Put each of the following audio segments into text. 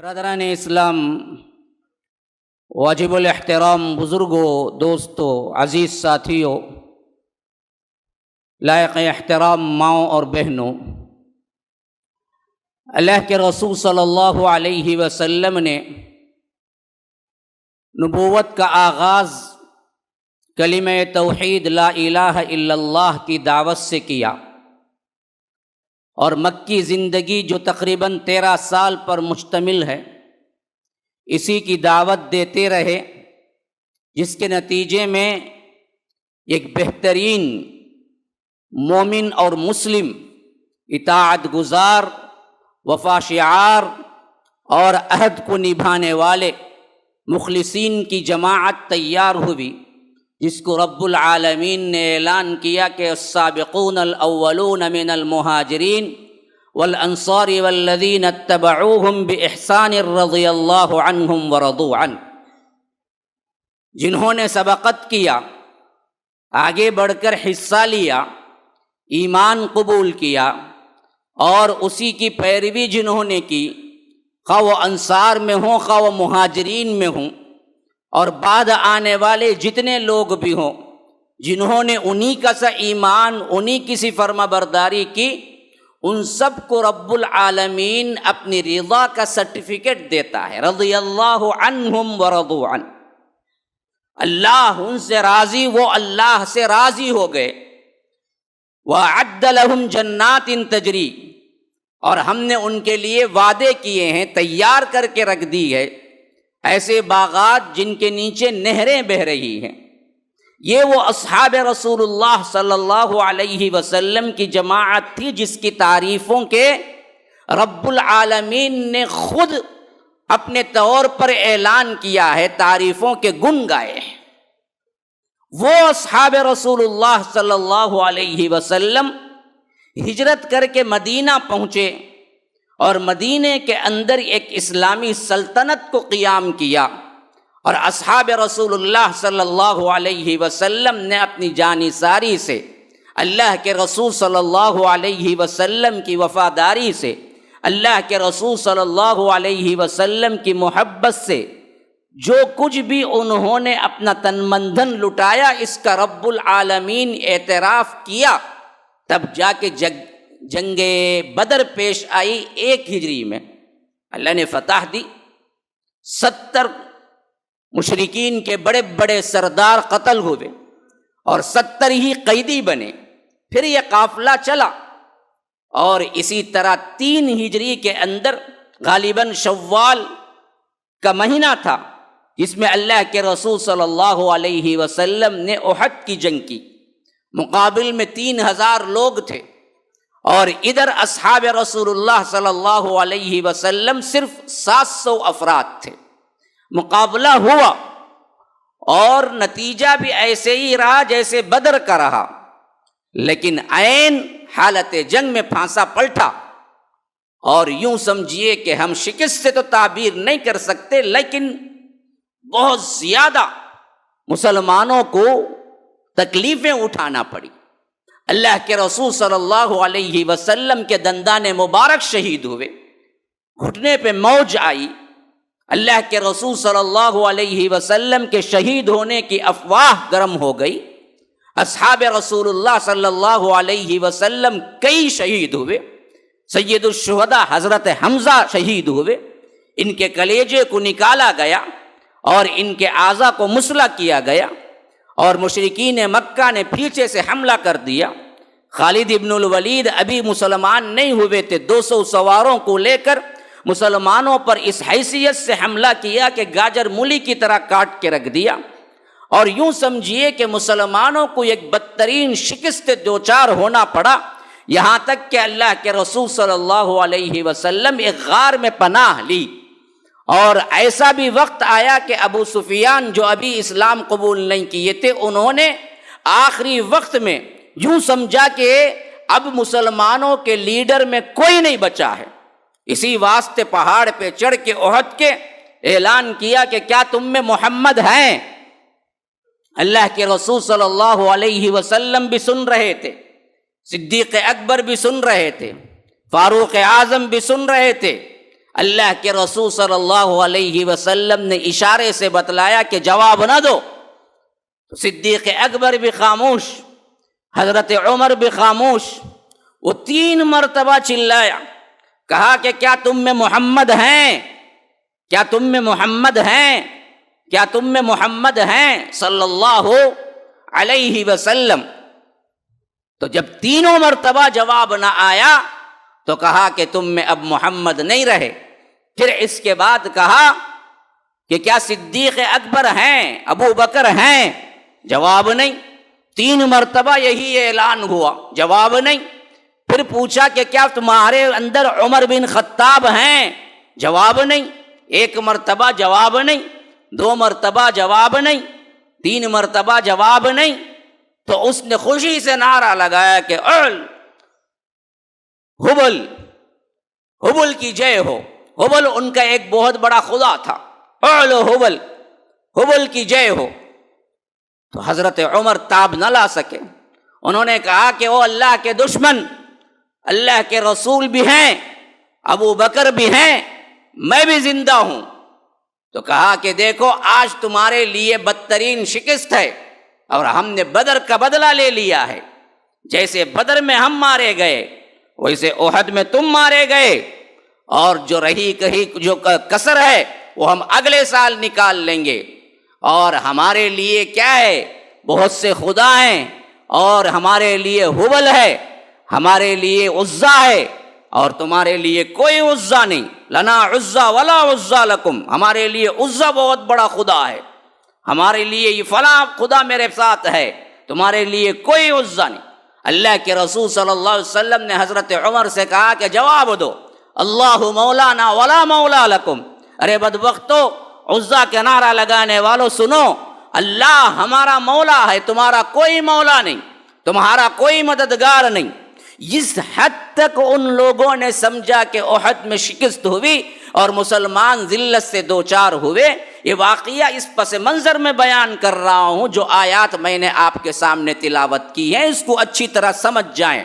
برادران اسلام، واجب الاحترام بزرگوں، دوستوں، عزیز ساتھیوں، لائق احترام ماؤں اور بہنوں، اللہ کے رسول صلی اللہ علیہ وسلم نے نبوت کا آغاز کلمہ توحید لا الہ الا اللہ کی دعوت سے کیا، اور مکی زندگی جو تقریباً 13 سال پر مشتمل ہے اسی کی دعوت دیتے رہے، جس کے نتیجے میں ایک بہترین مومن اور مسلم، اطاعت گزار، وفا شعار اور عہد کو نبھانے والے مخلصین کی جماعت تیار ہوئی، جس کو رب العالمین نے اعلان کیا کہ السابقون الاولون من المہاجرین والانصار والذین اتبعوہم باحسان رضی اللہ عنہم ورضوا عنہ، جنہوں نے سبقت کیا، آگے بڑھ کر حصہ لیا، ایمان قبول کیا، اور اسی کی پیروی جنہوں نے کی، خواہ وہ انصار میں ہوں خواہ وہ مہاجرین میں ہوں، اور بعد آنے والے جتنے لوگ بھی ہوں، جنہوں نے انہی کا سا ایمان، انہی کی سی فرما برداری کی، ان سب کو رب العالمین اپنی رضا کا سرٹیفکیٹ دیتا ہے، رضی اللہ عنہم ورضوا عنہ، اللہ ان سے راضی، وہ اللہ سے راضی ہو گئے، وَأَعَدَّ لَهُمْ جَنَّاتٍ تَجْرِي، اور ہم نے ان کے لیے وعدے کیے ہیں، تیار کر کے رکھ دی ہے ایسے باغات جن کے نیچے نہریں بہہ رہی ہیں۔ یہ وہ اصحاب رسول اللہ صلی اللہ علیہ وسلم کی جماعت تھی جس کی تعریفوں کے رب العالمین نے خود اپنے طور پر اعلان کیا ہے، تعریفوں کے گن گائے ہیں۔ وہ اصحاب رسول اللہ صلی اللہ علیہ وسلم ہجرت کر کے مدینہ پہنچے، اور مدینے کے اندر ایک اسلامی سلطنت کو قیام کیا، اور اصحاب رسول اللہ صلی اللہ علیہ وسلم نے اپنی جانثاری سے، اللہ کے رسول صلی اللہ علیہ وسلم کی وفاداری سے، اللہ کے رسول صلی اللہ علیہ وسلم کی محبت سے جو کچھ بھی انہوں نے اپنا تن من دھن لٹایا، اس کا رب العالمین اعتراف کیا۔ تب جا کے جنگ بدر پیش آئی 1 ہجری میں، اللہ نے فتح دی، 70 مشرکین کے بڑے بڑے سردار قتل ہوئے، اور 70 ہی قیدی بنے۔ پھر یہ قافلہ چلا، اور اسی طرح 3 ہجری کے اندر غالباً شوال کا مہینہ تھا، جس میں اللہ کے رسول صلی اللہ علیہ وسلم نے احد کی جنگ کی، مقابل میں 3000 لوگ تھے، اور ادھر اصحاب رسول اللہ صلی اللہ علیہ وسلم صرف 700 افراد تھے۔ مقابلہ ہوا، اور نتیجہ بھی ایسے ہی رہا جیسے بدر کا رہا، لیکن عین حالت جنگ میں پھانسا پلٹا، اور یوں سمجھیے کہ ہم شکست سے تو تعبیر نہیں کر سکتے، لیکن بہت زیادہ مسلمانوں کو تکلیفیں اٹھانا پڑی۔ اللہ کے رسول صلی اللہ علیہ وسلم کے دندان مبارک شہید ہوئے، گھٹنے پہ موج آئی، اللہ کے رسول صلی اللہ علیہ وسلم کے شہید ہونے کی افواہ گرم ہو گئی۔ اصحاب رسول اللہ صلی اللہ علیہ وسلم کئی شہید ہوئے، سید الشہداء حضرت حمزہ شہید ہوئے، ان کے کلیجے کو نکالا گیا اور ان کے اعضاء کو مسلح کیا گیا، اور مشرکین مکہ نے پیچھے سے حملہ کر دیا۔ خالد ابن الولید ابھی مسلمان نہیں ہوئے تھے، 200 سواروں کو لے کر مسلمانوں پر اس حیثیت سے حملہ کیا کہ گاجر مولی کی طرح کاٹ کے رکھ دیا، اور یوں سمجھیے کہ مسلمانوں کو ایک بدترین شکست دوچار ہونا پڑا، یہاں تک کہ اللہ کے رسول صلی اللہ علیہ وسلم ایک غار میں پناہ لی۔ اور ایسا بھی وقت آیا کہ ابو سفیان جو ابھی اسلام قبول نہیں کیے تھے، انہوں نے آخری وقت میں یوں سمجھا کہ اب مسلمانوں کے لیڈر میں کوئی نہیں بچا ہے، اسی واسطے پہاڑ پہ چڑھ کے احد کے اعلان کیا کہ کیا تم میں محمد ہیں؟ اللہ کے رسول صلی اللہ علیہ وسلم بھی سن رہے تھے، صدیق اکبر بھی سن رہے تھے، فاروق اعظم بھی سن رہے تھے، اللہ کے رسول صلی اللہ علیہ وسلم نے اشارے سے بتلایا کہ جواب نہ دو، تو صدیق اکبر بھی خاموش، حضرت عمر بھی خاموش۔ وہ 3 مرتبہ چلایا، کہا کہ کیا تم میں محمد ہیں؟ کیا تم میں محمد ہیں؟ کیا تم میں محمد ہیں صلی اللہ علیہ وسلم؟ تو جب 3 مرتبہ جواب نہ آیا تو کہا کہ تم میں اب محمد نہیں رہے۔ پھر اس کے بعد کہا کہ کیا صدیق اکبر ہیں، ابو بکر ہیں؟ جواب نہیں۔ 3 مرتبہ یہی اعلان ہوا، جواب نہیں۔ پھر پوچھا کہ کیا تمہارے اندر عمر بن خطاب ہیں؟ جواب نہیں۔ 1 مرتبہ جواب نہیں، 2 مرتبہ جواب نہیں، 3 مرتبہ جواب نہیں۔ تو اس نے خوشی سے نعرہ لگایا کہ ہبل، ہبل کی جے ہو۔ ہبل ان کا ایک بہت بڑا خدا تھا، اعلو ہبل، ہبل کی جے ہو۔ تو حضرت عمر تاب نہ لا سکے، انہوں نے کہا کہ وہ اللہ کے دشمن، اللہ کے رسول بھی ہیں، ابو بکر بھی ہیں، میں بھی زندہ ہوں۔ تو کہا کہ دیکھو آج تمہارے لیے بدترین شکست ہے، اور ہم نے بدر کا بدلہ لے لیا ہے۔ جیسے بدر میں ہم مارے گئے ویسے احد میں تم مارے گئے، اور جو رہی کہیں جو کسر ہے وہ ہم اگلے سال نکال لیں گے۔ اور ہمارے لیے کیا ہے، بہت سے خدا ہیں، اور ہمارے لیے ہبل ہے، ہمارے لیے عزا ہے، اور تمہارے لیے کوئی عزا نہیں۔ لنا عزا ولا عزا لکم، ہمارے لیے عزا بہت بڑا خدا ہے، ہمارے لیے یہ فلاں خدا میرے ساتھ ہے، تمہارے لیے کوئی عزا نہیں۔ اللہ کے رسول صلی اللہ علیہ وسلم نے حضرت عمر سے کہا کہ جواب دو، اللہ مولانا ولا مولا لکم۔ ارے بدبختو، عزا کا نعرہ لگانے والوں سنو، اللہ ہمارا مولا ہے، تمہارا کوئی مولا نہیں، تمہارا کوئی مددگار نہیں۔ اس حد تک ان لوگوں نے سمجھا کہ احد میں شکست ہوئی اور مسلمان ذلت سے دوچار ہوئے۔ یہ واقعہ اس پس منظر میں بیان کر رہا ہوں، جو آیات میں نے آپ کے سامنے تلاوت کی ہیں، اس کو اچھی طرح سمجھ جائیں۔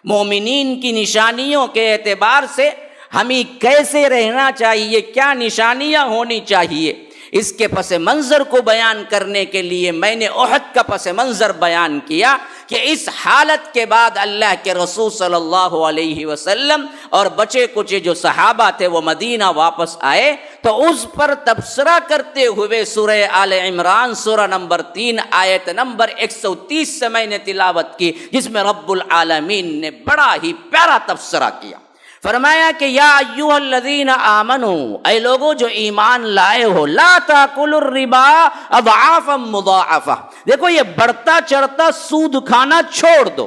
مومنین کی نشانیوں کے اعتبار سے ہمیں کیسے رہنا چاہیے، کیا نشانیاں ہونی چاہیے، اس کے پس منظر کو بیان کرنے کے لیے میں نے احد کا پس منظر بیان کیا کہ اس حالت کے بعد اللہ کے رسول صلی اللہ علیہ وسلم اور بچے کچے جو صحابہ تھے وہ مدینہ واپس آئے، تو اس پر تبصرہ کرتے ہوئے سورہ آل عمران سورہ نمبر 3 آیت نمبر 130 سے میں نے تلاوت کی، جس میں رب العالمین نے بڑا ہی پیارا تبصرہ کیا۔ فرمایا کہ یا ایھا الذین آمنوا، اے لوگو جو ایمان لائے ہو، لا تاکلوا الربا اضعافا مضاعفہ، دیکھو یہ بڑھتا چڑھتا سود کھانا چھوڑ دو،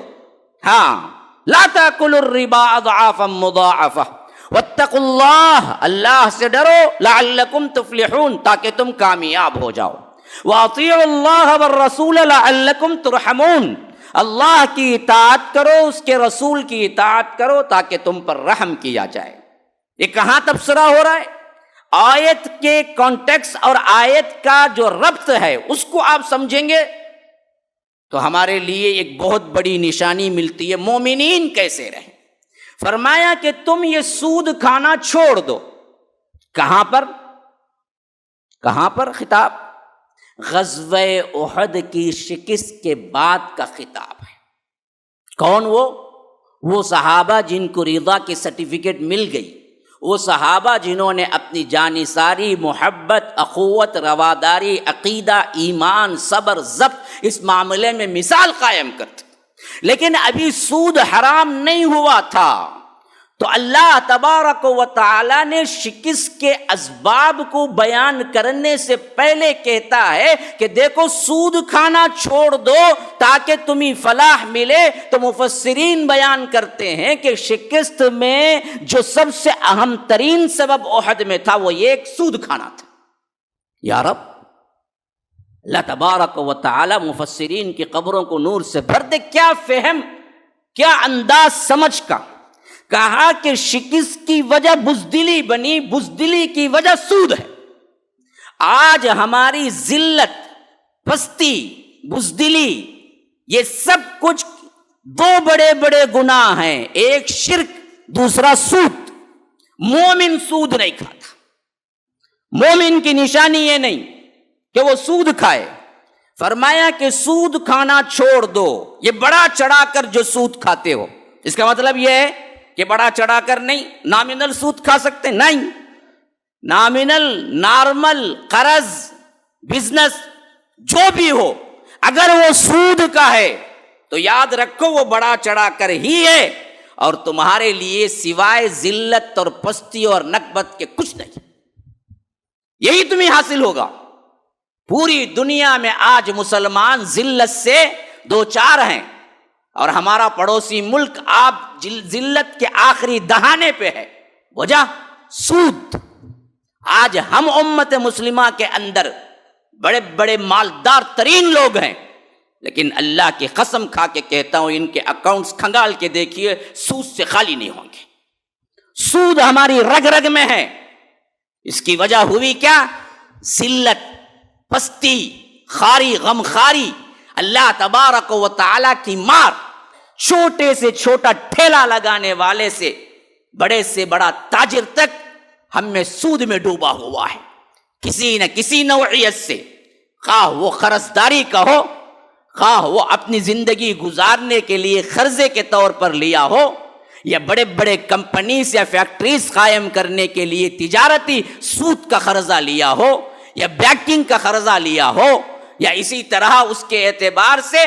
ہاں، لا تاکلوا الربا اضعافا مضاعفہ واتقوا اللہ، اللہ سے ڈرو، لعلکم تفلحون، تاکہ تم کامیاب ہو جاؤ، واطیعوا اللہ والرسول لعلکم ترحمون، اللہ کی اطاعت کرو، اس کے رسول کی اطاعت کرو تاکہ تم پر رحم کیا جائے۔ یہ کہاں تبصرہ ہو رہا ہے؟ آیت کے کانٹیکس اور آیت کا جو ربط ہے اس کو آپ سمجھیں گے تو ہمارے لیے ایک بہت بڑی نشانی ملتی ہے مومنین کیسے رہیں۔ فرمایا کہ تم یہ سود کھانا چھوڑ دو۔ کہاں پر؟ کہاں پر خطاب؟ غزوہ احد کی شکست کے بعد کا خطاب ہے۔ کون وہ صحابہ جن کو رضا کی سرٹیفکیٹ مل گئی، وہ صحابہ جنہوں نے اپنی جانثاری، محبت، اخوت، رواداری، عقیدہ، ایمان، صبر، ضبط اس معاملے میں مثال قائم کرتے، لیکن ابھی سود حرام نہیں ہوا تھا۔ تو اللہ تبارک و تعالی نے شکست کے اسباب کو بیان کرنے سے پہلے کہتا ہے کہ دیکھو سود کھانا چھوڑ دو تاکہ تمہیں فلاح ملے۔ تو مفسرین بیان کرتے ہیں کہ شکست میں جو سب سے اہم ترین سبب احد میں تھا وہ ایک سود کھانا تھا۔ یا رب، اللہ تبارک و تعالی مفسرین کی قبروں کو نور سے بھر دے۔ کیا فہم، کیا انداز سمجھ کا۔ کہا کہ شکست کی وجہ بزدلی بنی، بزدلی کی وجہ سود ہے۔ آج ہماری ذلت، پستی، بزدلی، یہ سب کچھ دو بڑے بڑے گناہ ہیں، ایک شرک، دوسرا سود۔ مومن سود نہیں کھاتا. مومن کی نشانی یہ نہیں کہ وہ سود کھائے. فرمایا کہ سود کھانا چھوڑ دو. یہ بڑا چڑھا کر جو سود کھاتے ہو، اس کا مطلب یہ ہے کہ بڑا چڑھا کر نہیں، نامنل سود کھا سکتے نہیں. نامنل، نارمل، قرض، بزنس جو بھی ہو، اگر وہ سود کا ہے تو یاد رکھو وہ بڑا چڑھا کر ہی ہے، اور تمہارے لیے سوائے ذلت اور پستی اور نکبت کے کچھ نہیں. یہی تمہیں حاصل ہوگا. پوری دنیا میں آج مسلمان ذلت سے دو چار ہیں، اور ہمارا پڑوسی ملک آپ ذلت کے آخری دہانے پہ ہے. وجہ سود. آج ہم امت مسلمہ کے اندر بڑے بڑے مالدار ترین لوگ ہیں، لیکن اللہ کی قسم کھا کے کہتا ہوں ان کے اکاؤنٹس کھنگال کے دیکھیے، سود سے خالی نہیں ہوں گے. سود ہماری رگ رگ میں ہے. اس کی وجہ ہوئی کیا؟ ذلت، پستی، خاری، غم خاری، اللہ تبارک و تعالی کی مار. چھوٹے سے چھوٹا ٹھیلا لگانے والے سے بڑا تاجر تک ہم میں سود میں ڈوبا ہوا ہے کسی نہ کسی نوعیت سے. خواہ وہ قرضداری کا ہو، خواہ وہ اپنی زندگی گزارنے کے لیے قرضے کے طور پر لیا ہو، یا بڑے بڑے کمپنیز یا فیکٹریز قائم کرنے کے لیے تجارتی سود کا قرضہ لیا ہو، یا بینکنگ کا قرضہ لیا ہو، یا اسی طرح اس کے اعتبار سے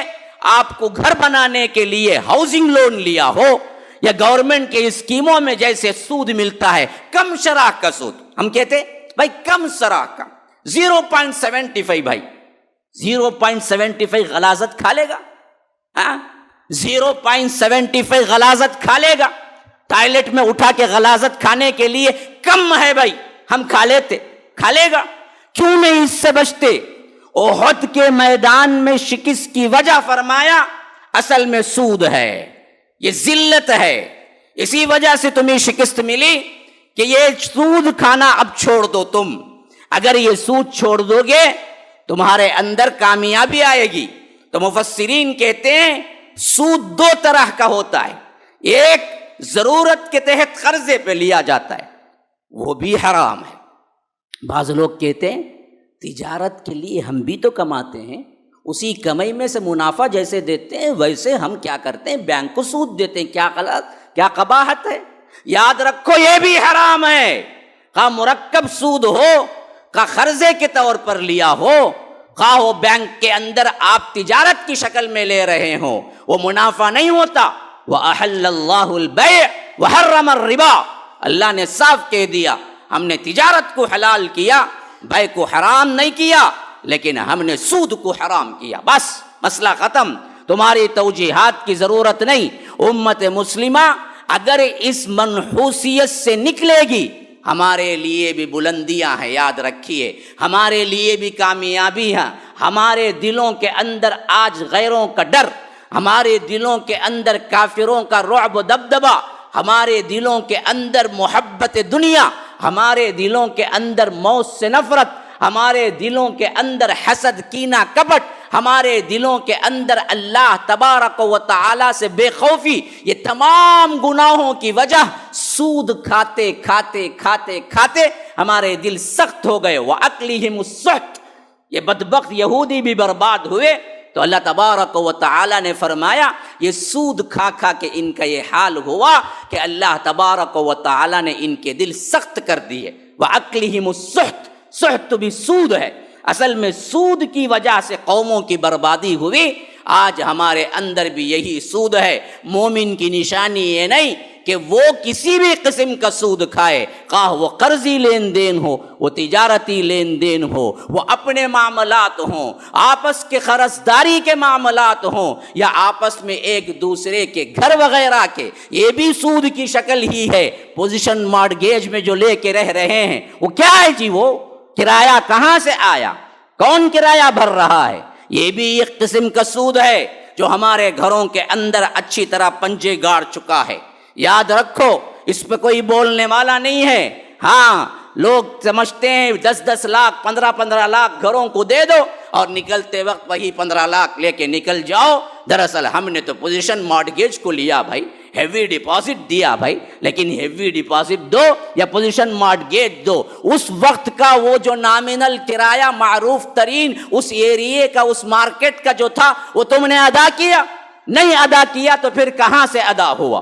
آپ کو گھر بنانے کے لیے ہاؤسنگ لون لیا ہو، یا گورنمنٹ کے اسکیموں میں جیسے سود ملتا ہے کم شرح کا سود. ہم کہتے بھائی کم شرح کا 0.75. بھائی 0.75 غلاظت کھا لے گا؟ 0.75 غلاظت کھا لے گا؟ ٹائلٹ میں اٹھا کے غلاظت کھانے کے لیے کم ہے بھائی، ہم کھا لیتے. کھا لے گا؟ کیوں نہیں اس سے بچتے؟ احد کے میدان میں شکست کی وجہ فرمایا اصل میں سود ہے، یہ ذلت ہے. اسی وجہ سے تمہیں شکست ملی کہ یہ سود کھانا اب چھوڑ دو. تم اگر یہ سود چھوڑ دو گے تمہارے اندر کامیابی آئے گی. تو مفسرین کہتے ہیں سود دو طرح کا ہوتا ہے. ایک ضرورت کے تحت قرضے پہ لیا جاتا ہے، وہ بھی حرام ہے. بعض لوگ کہتے ہیں تجارت کے لیے ہم بھی تو کماتے ہیں، اسی کمائی میں سے منافع جیسے دیتے ہیں ویسے ہم کیا کرتے ہیں، بینک کو سود دیتے ہیں. کیا غلط، کیا قباحت ہے. یاد رکھو یہ بھی حرام ہے. خواہ مرکب سود ہو، خواہ قرضے کے طور پر لیا ہو، خواہ وہ بینک کے اندر آپ تجارت کی شکل میں لے رہے ہوں، وہ منافع نہیں ہوتا. وَأَحَلَّ اللَّهُ الْبَيْعَ وَحَرَّمَ الرِّبَا. اللہ نے صاف کہہ دیا ہم نے تجارت کو حلال کیا، بے کو حرام نہیں کیا، لیکن ہم نے سود کو حرام کیا. بس مسئلہ ختم. تمہاری توجیحات کی ضرورت نہیں. امت مسلمہ اگر اس منحوسیت سے نکلے گی، ہمارے لیے بھی بلندیاں ہیں. یاد رکھیے ہمارے لیے بھی کامیابی ہے. ہمارے دلوں کے اندر آج غیروں کا ڈر، ہمارے دلوں کے اندر کافروں کا رعب و دبدبہ، ہمارے دلوں کے اندر محبت دنیا، ہمارے دلوں کے اندر موت سے نفرت، ہمارے دلوں کے اندر حسد، کینہ، کپٹ، ہمارے دلوں کے اندر اللہ تبارک و تعالی سے بے خوفی، یہ تمام گناہوں کی وجہ سود کھاتے کھاتے کھاتے کھاتے ہمارے دل سخت ہو گئے. وَأَكْلِهِمُ السُّحْتَ. یہ بدبخت یہودی بھی برباد ہوئے. تو اللہ تبارک و تعالی نے فرمایا یہ سود کھا کھا کے ان کا یہ حال ہوا کہ اللہ تبارک و تعالی نے ان کے دل سخت کر دیے. وَأَكْلِهِمُ السُّحْتَ. سحت بھی سود ہے. اصل میں سود کی وجہ سے قوموں کی بربادی ہوئی. آج ہمارے اندر بھی یہی سود ہے. مومن کی نشانی یہ نہیں کہ وہ کسی بھی قسم کا سود کھائے، خواہ وہ قرضی لین دین ہو، وہ تجارتی لین دین ہو، وہ اپنے معاملات ہوں، آپس کے قرضداری کے معاملات ہوں، یا آپس میں ایک دوسرے کے گھر وغیرہ کے، یہ بھی سود کی شکل ہی ہے. پوزیشن مارگیج میں جو لے کے رہ رہے ہیں وہ کیا ہے جی؟ وہ کرایہ کہاں سے آیا؟ کون کرایہ بھر رہا ہے؟ یہ بھی ایک قسم کا سود ہے جو ہمارے گھروں کے اندر اچھی طرح پنجے گاڑ چکا ہے. یاد رکھو اس پہ کوئی بولنے والا نہیں ہے. ہاں لوگ سمجھتے ہیں 10-10 لاکھ 15-15 لاکھ گھروں کو دے دو اور نکلتے وقت وہی 15 لاکھ لے کے نکل جاؤ. دراصل ہم نے تو پوزیشن مارگیج کو لیا بھائی. ہیوی ڈپازٹ دیا بھائی، لیکن ہیوی ڈپازٹ دو یا پوزیشن مارٹگیج دو، اس وقت کا وہ جو نامنل کرایہ معروف ترین اس ایریے کا، اس مارکیٹ کا جو تھا، وہ تم نے ادا کیا؟ نہیں ادا کیا تو پھر کہاں سے ادا ہوا؟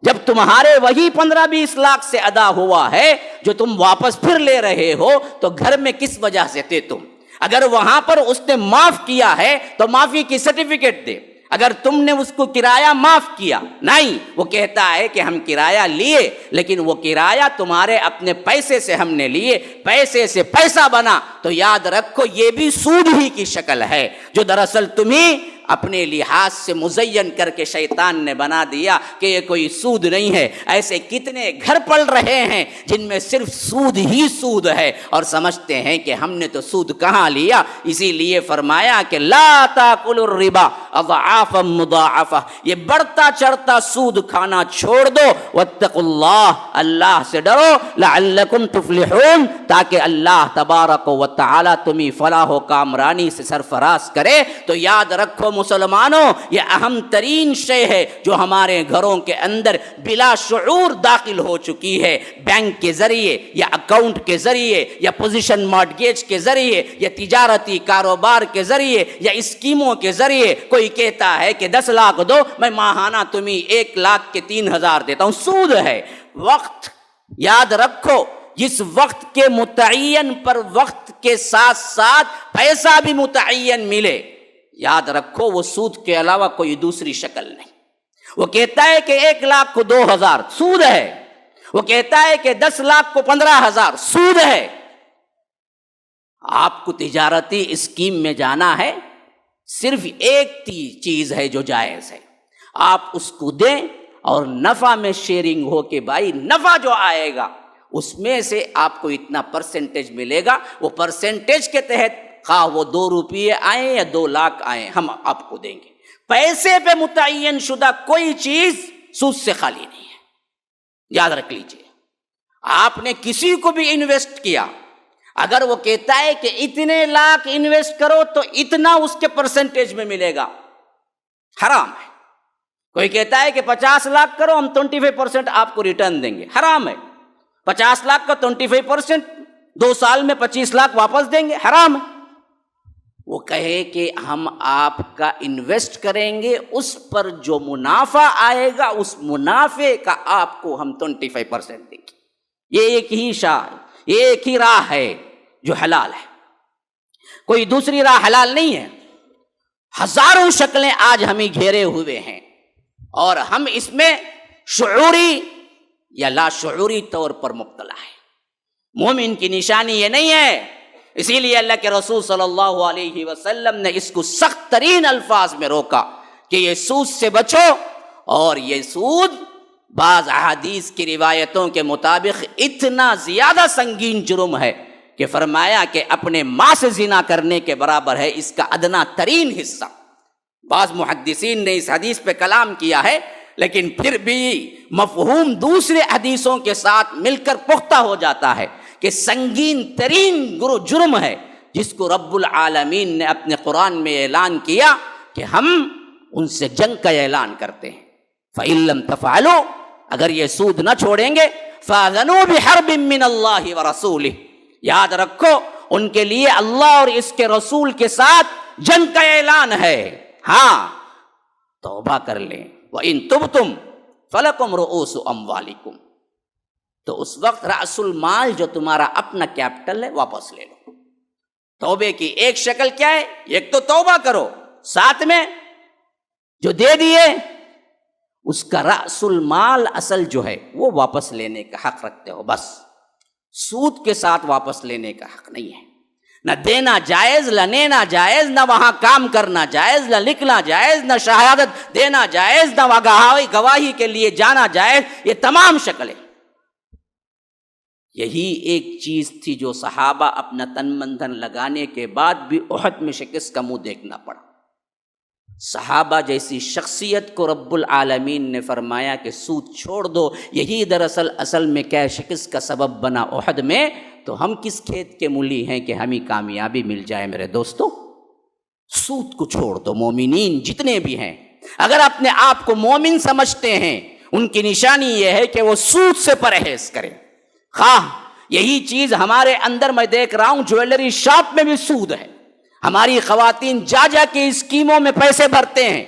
جب تمہارے وہی 15-20 لاکھ سے ادا ہوا ہے جو تم واپس پھر لے رہے ہو، تو گھر میں کس وجہ سے تھے تم؟ اگر وہاں پر اس نے معاف کیا ہے تو معافی کی سرٹیفکیٹ دے، اگر تم نے اس کو کرایہ معاف کیا، نہیں، وہ کہتا ہے کہ ہم کرایہ لیے لیکن وہ کرایہ تمہارے اپنے پیسے سے ہم نے لیے، پیسے سے پیسہ بنا، تو یاد رکھو یہ بھی سود ہی کی شکل ہے، جو دراصل تمہیں اپنے لحاظ سے مزین کر کے شیطان نے بنا دیا کہ یہ کوئی سود نہیں ہے۔ ایسے کتنے گھر پل رہے ہیں جن میں صرف سود ہی سود ہے، اور سمجھتے ہیں کہ ہم نے تو سود کہاں لیا۔ اسی لیے فرمایا کہ لا تاکلوا الربا اضعافا مضاعفہ، یہ بڑھتا چڑھتا سود کھانا چھوڑ دو، واتقوا اللہ، اللہ سے ڈرو، لعلکم تفلحون، تاکہ اللہ تبارک و تعالی تمہیں فلاح و کامرانی سے سرفراز کرے۔ تو یاد رکھو مسلمانوں، یہ اہم ترین شے ہے جو ہمارے گھروں کے اندر بلا شعور داخل ہو چکی ہے، بینک کے ذریعے یا اکاؤنٹ کے ذریعے یا پوزیشن مارٹگیج کے ذریعے یا تجارتی کاروبار کے ذریعے یا اسکیموں کے ذریعے۔ کوئی کہتا ہے کہ 10 لاکھ دو، میں ماہانہ تمہیں 1 لاکھ کے 3,000 دیتا ہوں، سود ہے۔ وقت یاد رکھو، جس وقت کے متعین پر وقت کے ساتھ ساتھ پیسہ بھی متعین ملے، یاد رکھو وہ سود کے علاوہ کوئی دوسری شکل نہیں۔ وہ کہتا ہے کہ 1 لاکھ کو 2,000 سود ہے، وہ کہتا ہے کہ 10 لاکھ کو 15,000 سود ہے۔ آپ کو تجارتی اسکیم میں جانا ہے، صرف ایک چیز ہے جو جائز ہے، آپ اس کو دیں اور نفع میں شیئرنگ ہو کہ بھائی نفع جو آئے گا اس میں سے آپ کو اتنا پرسنٹیج ملے گا، وہ پرسنٹیج کے تحت خواہ وہ 2 روپیے آئیں یا 2 لاکھ آئیں، ہم آپ کو دیں گے۔ پیسے پہ متعین شدہ کوئی چیز سود سے خالی نہیں ہے، یاد رکھ لیجئے۔ آپ نے کسی کو بھی انویسٹ کیا، اگر وہ کہتا ہے کہ اتنے لاکھ انویسٹ کرو تو اتنا اس کے پرسنٹیج میں ملے گا، حرام ہے۔ کوئی کہتا ہے کہ 50 لاکھ کرو، ہم 25% آپ کو ریٹرن دیں گے، حرام ہے۔ 50 لاکھ کا 25%، 2 سال میں 25 لاکھ واپس دیں گے، حرام ہے۔ وہ کہے کہ ہم آپ کا انویسٹ کریں گے، اس پر جو منافع آئے گا اس منافع کا آپ کو ہم 25% دیں گے۔ یہ ایک ہی راہ ہے جو حلال ہے، کوئی دوسری راہ حلال نہیں ہے۔ ہزاروں شکلیں آج ہمیں گھیرے ہوئے ہیں اور ہم اس میں شعوری یا لا شعوری طور پر مبتلا ہے۔ مومن کی نشانی یہ نہیں ہے، اسی لیے اللہ کے رسول صلی اللہ علیہ وسلم نے اس کو سخت ترین الفاظ میں روکا کہ یہ سود سے بچو، اور یہ سود بعض احادیث کی روایتوں کے مطابق اتنا زیادہ سنگین جرم ہے کہ فرمایا کہ اپنے ماں سے زنا کرنے کے برابر ہے، اس کا ادنا ترین حصہ۔ بعض محدثین نے اس حدیث پہ کلام کیا ہے، لیکن پھر بھی مفہوم دوسرے حدیثوں کے ساتھ مل کر پختہ ہو جاتا ہے کہ سنگین ترین جرم ہے، جس کو رب العالمین نے اپنے قرآن میں اعلان کیا کہ ہم ان سے جنگ کا اعلان کرتے ہیں۔ فَإِن لَّمْ تَفْعَلُوا، اگر یہ سود نہ چھوڑیں گے، فَأَذَنُوا بِحَرْبٍ مِّنَ اللَّهِ وَرَسُولِهِ، یاد رکھو ان کے لیے اللہ اور اس کے رسول کے ساتھ جنگ کا اعلان ہے۔ ہاں توبہ کر لیں، وَإِن تُبْتُمْ فَلَكُمْ رُءُوسُ أَمْوَالِكُمْ، تو اس وقت رأس المال جو تمہارا اپنا کیپٹل ہے واپس لے لو۔ توبے کی ایک شکل کیا ہے؟ ایک تو توبہ کرو، ساتھ میں جو دے دیے اس کا رأس المال اصل جو ہے وہ واپس لینے کا حق رکھتے ہو، بس سود کے ساتھ واپس لینے کا حق نہیں ہے۔ نہ دینا جائز، نہ لینا جائز، نہ وہاں کام کرنا جائز، نہ لکھنا جائز، نہ شہادت دینا جائز، نہ گواہی کے لیے جانا جائز، یہ تمام شکلیں۔ یہی ایک چیز تھی جو صحابہ اپنا تن من دھن لگانے کے بعد بھی احد میں شکست کا منہ دیکھنا پڑا۔ صحابہ جیسی شخصیت کو رب العالمین نے فرمایا کہ سود چھوڑ دو، یہی دراصل اصل میں کیا شکست کا سبب بنا احد میں۔ تو ہم کس کھیت کے مولی ہیں کہ ہمیں کامیابی مل جائے؟ میرے دوستو، سود کو چھوڑ دو۔ مومنین جتنے بھی ہیں اگر اپنے آپ کو مومن سمجھتے ہیں ان کی نشانی یہ ہے کہ وہ سود سے پرہیز کریں. یہی چیز ہمارے اندر میں دیکھ رہا ہوں، جویلری شاپ میں بھی سود ہے. ہماری خواتین جا کے اسکیموں میں پیسے بھرتے ہیں،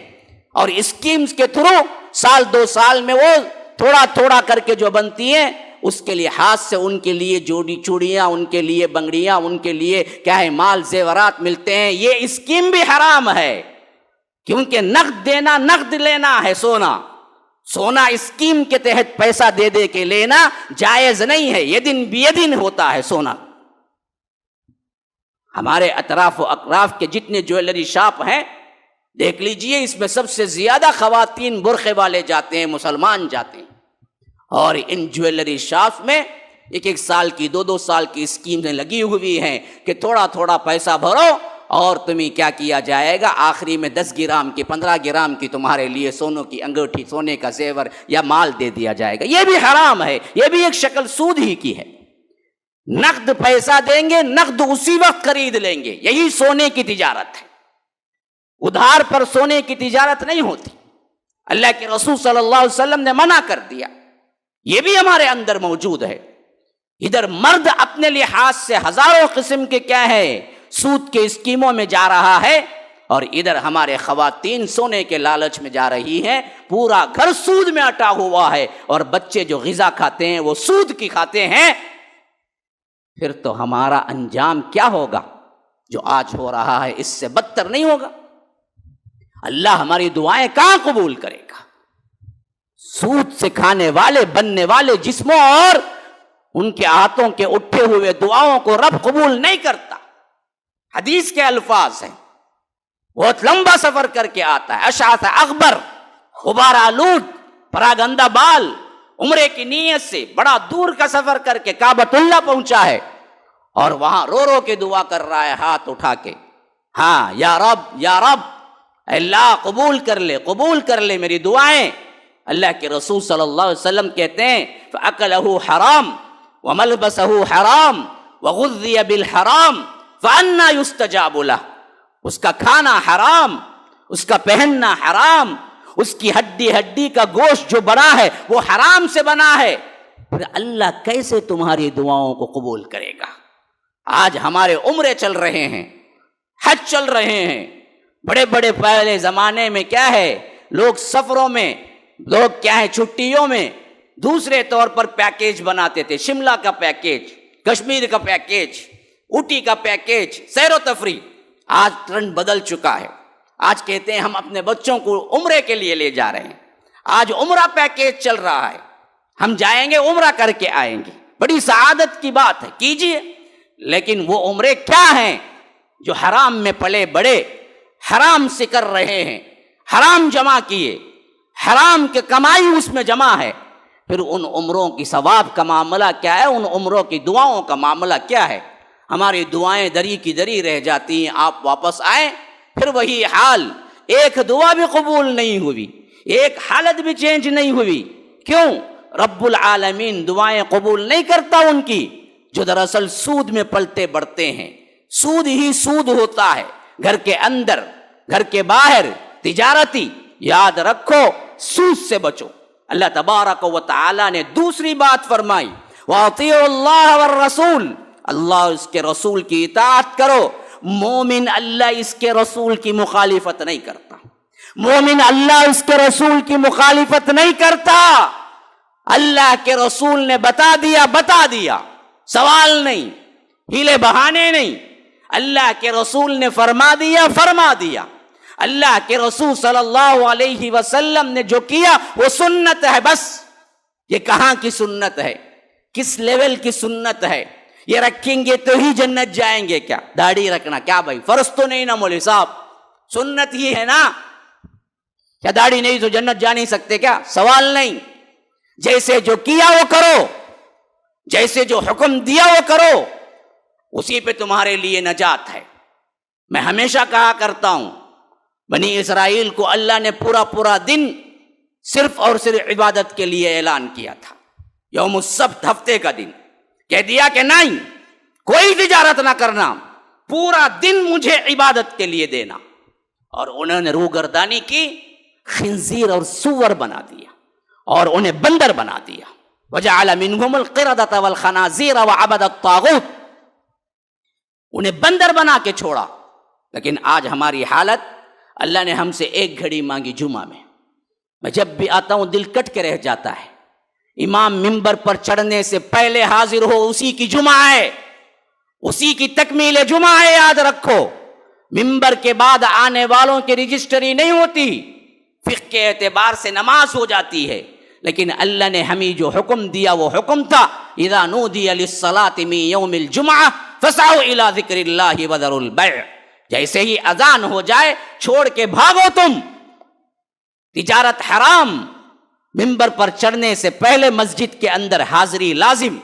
اور اسکیمز کے تھرو سال 2 سال میں وہ تھوڑا تھوڑا کر کے جو بنتی ہیں، اس کے لیے ہاتھ سے ان کے لیے جوڑی چوڑیاں، ان کے لیے بنگڑیاں، ان کے لیے کیا ہے مال زیورات ملتے ہیں. یہ اسکیم بھی حرام ہے، کیونکہ نقد دینا نقد لینا ہے. سونا اسکیم کے تحت پیسہ دے کے لینا جائز نہیں ہے. یدن بیدن ہوتا ہے سونا. ہمارے اطراف و اقراف کے جتنے جویلری شاپ ہیں دیکھ لیجئے، اس میں سب سے زیادہ خواتین برقعے والے جاتے ہیں، مسلمان جاتے ہیں. اور ان جویلری شاپ میں 1 سال کی 2 سال کی اسکیمیں لگی ہوئی ہیں کہ تھوڑا تھوڑا پیسہ بھرو اور تمہیں کیا کیا جائے گا، آخری میں 10 گرام کی 15 گرام کی تمہارے لیے سونوں کی انگوٹھی، سونے کا زیور یا مال دے دیا جائے گا. یہ بھی حرام ہے، یہ بھی ایک شکل سود ہی کی ہے. نقد پیسہ دیں گے، نقد اسی وقت خرید لیں گے. یہی سونے کی تجارت ہے. ادھار پر سونے کی تجارت نہیں ہوتی. اللہ کے رسول صلی اللہ علیہ وسلم نے منع کر دیا. یہ بھی ہمارے اندر موجود ہے. ادھر مرد اپنے لحاظ سے ہزاروں قسم کے کیا ہے سود کے اسکیموں میں جا رہا ہے، اور ادھر ہمارے خواتین سونے کے لالچ میں جا رہی ہیں. پورا گھر سود میں اٹا ہوا ہے، اور بچے جو غذا کھاتے ہیں وہ سود کی کھاتے ہیں. پھر تو ہمارا انجام کیا ہوگا؟ جو آج ہو رہا ہے اس سے بدتر نہیں ہوگا؟ اللہ ہماری دعائیں کہاں قبول کرے گا؟ سود سے کھانے والے بننے والے جسموں اور ان کے ہاتھوں کے اٹھے ہوئے دعاؤں کو رب قبول نہیں کرتا. حدیث کے الفاظ ہیں، بہت لمبا سفر کر کے آتا ہے، اشعث اغبر، غبار آلود، پراگندہ بال، عمرے کی نیت سے بڑا دور کا سفر کر کے کعبۃ اللہ پہنچا ہے، اور وہاں رو رو کے دعا کر رہا ہے ہاتھ اٹھا کے. ہاں یا رب یا رب، اللہ قبول کر لے میری دعائیں. اللہ کے رسول صلی اللہ علیہ وسلم کہتے ہیں فَأَكَلَهُ حرام وَمَلْبَسَهُ حرام وَغُذِّيَ بِالْحَرام فَأَنَّى يُسْتَجَابُ لَهُ. اس کا کھانا حرام، اس کا پہننا حرام، اس کی ہڈی کا گوشت جو بنا ہے وہ حرام سے بنا ہے. پھر اللہ کیسے تمہاری دعاؤں کو قبول کرے گا؟ آج ہمارے عمرے چل رہے ہیں، حج چل رہے ہیں. بڑے بڑے پہلے زمانے میں کیا ہے، لوگ سفروں میں، لوگ کیا ہے چھٹیوں میں دوسرے طور پر پیکیج بناتے تھے. شملہ کا پیکیج، کشمیر کا پیکیج، اوٹی کا پیکیج، سیر و تفریح. آج ٹرینڈ بدل چکا ہے. آج کہتے ہیں ہم اپنے بچوں کو عمرے کے لیے لے جا رہے ہیں. آج عمرہ پیکیج چل رہا ہے، ہم جائیں گے عمرہ کر کے آئیں گے. بڑی سعادت کی بات ہے، کیجئے. لیکن وہ عمرے کیا ہیں جو حرام میں پلے بڑے، حرام سے کر رہے ہیں، حرام جمع کیے، حرام کے کمائی اس میں جمع ہے. پھر ان عمروں کی ثواب کا معاملہ کیا ہے؟ ان عمروں کی دعاؤں کا معاملہ کیا ہے؟ ہماری دعائیں دری کی دری رہ جاتی ہیں. آپ واپس آئیں پھر وہی حال، ایک دعا بھی قبول نہیں ہوئی، ایک حالت بھی چینج نہیں ہوئی. کیوں؟ رب العالمین دعائیں قبول نہیں کرتا ان کی جو دراصل سود میں پلتے بڑھتے ہیں. سود ہی سود ہوتا ہے، گھر کے اندر، گھر کے باہر، تجارتی. یاد رکھو سود سے بچو. اللہ تبارک و تعالی نے دوسری بات فرمائی وَأَطِيعُوا اللَّهَ وَالرَّسُولَ، اللہ اس کے رسول کی اطاعت کرو. مومن اللہ اس کے رسول کی مخالفت نہیں کرتا. مومن اللہ اس کے رسول کی مخالفت نہیں کرتا. اللہ کے رسول نے بتا دیا، سوال نہیں، ہیلے بہانے نہیں. اللہ کے رسول نے فرما دیا. اللہ کے رسول صلی اللہ علیہ وسلم نے جو کیا وہ سنت ہے. بس یہ کہاں کی سنت ہے؟ کس لیول کی سنت ہے؟ یہ رکھیں گے تو ہی جنت جائیں گے کیا؟ داڑھی رکھنا کیا بھائی فرض تو نہیں نا مولوی صاحب؟ سنت ہی ہے نا. کیا داڑھی نہیں تو جنت جا نہیں سکتے کیا؟ سوال نہیں. جیسے جو کیا وہ کرو، جیسے جو حکم دیا وہ کرو، اسی پہ تمہارے لیے نجات ہے. میں ہمیشہ کہا کرتا ہوں، بنی اسرائیل کو اللہ نے پورا دن صرف اور صرف عبادت کے لیے اعلان کیا تھا. یوم السبت، ہفتے کا دن، کہہ دیا کہ نہیں کوئی تجارت نہ کرنا، پورا دن مجھے عبادت کے لیے دینا. اور انہوں نے روگردانی کی، خنزیر اور سور بنا دیا. اور انہیں بندر بنا دیا. وجعل منهم القردة والخنازير وعبد الطاغوت، انہیں بندر بنا کے چھوڑا. لیکن آج ہماری حالت، اللہ نے ہم سے ایک گھڑی مانگی جمعہ میں جب بھی آتا ہوں دل کٹ کے رہ جاتا ہے. امام ممبر پر چڑھنے سے پہلے حاضر ہو، اسی کی جمعہ ہے، اسی کی تکمیل جمعہ ہے، یاد رکھو. ممبر کے بعد آنے والوں کی رجسٹری نہیں ہوتی، فقہ کے اعتبار سے نماز ہو جاتی ہے. لیکن اللہ نے ہمیں جو حکم دیا وہ حکم تھا اذا نودی للصلاة من یوم الجمعہ فاسعوا الی ذکر اللہ وذروا البیع. جیسے ہی اذان ہو جائے چھوڑ کے بھاگو تم، تجارت حرام. ممبر پر چڑھنے سے پہلے مسجد کے اندر حاضری لازم.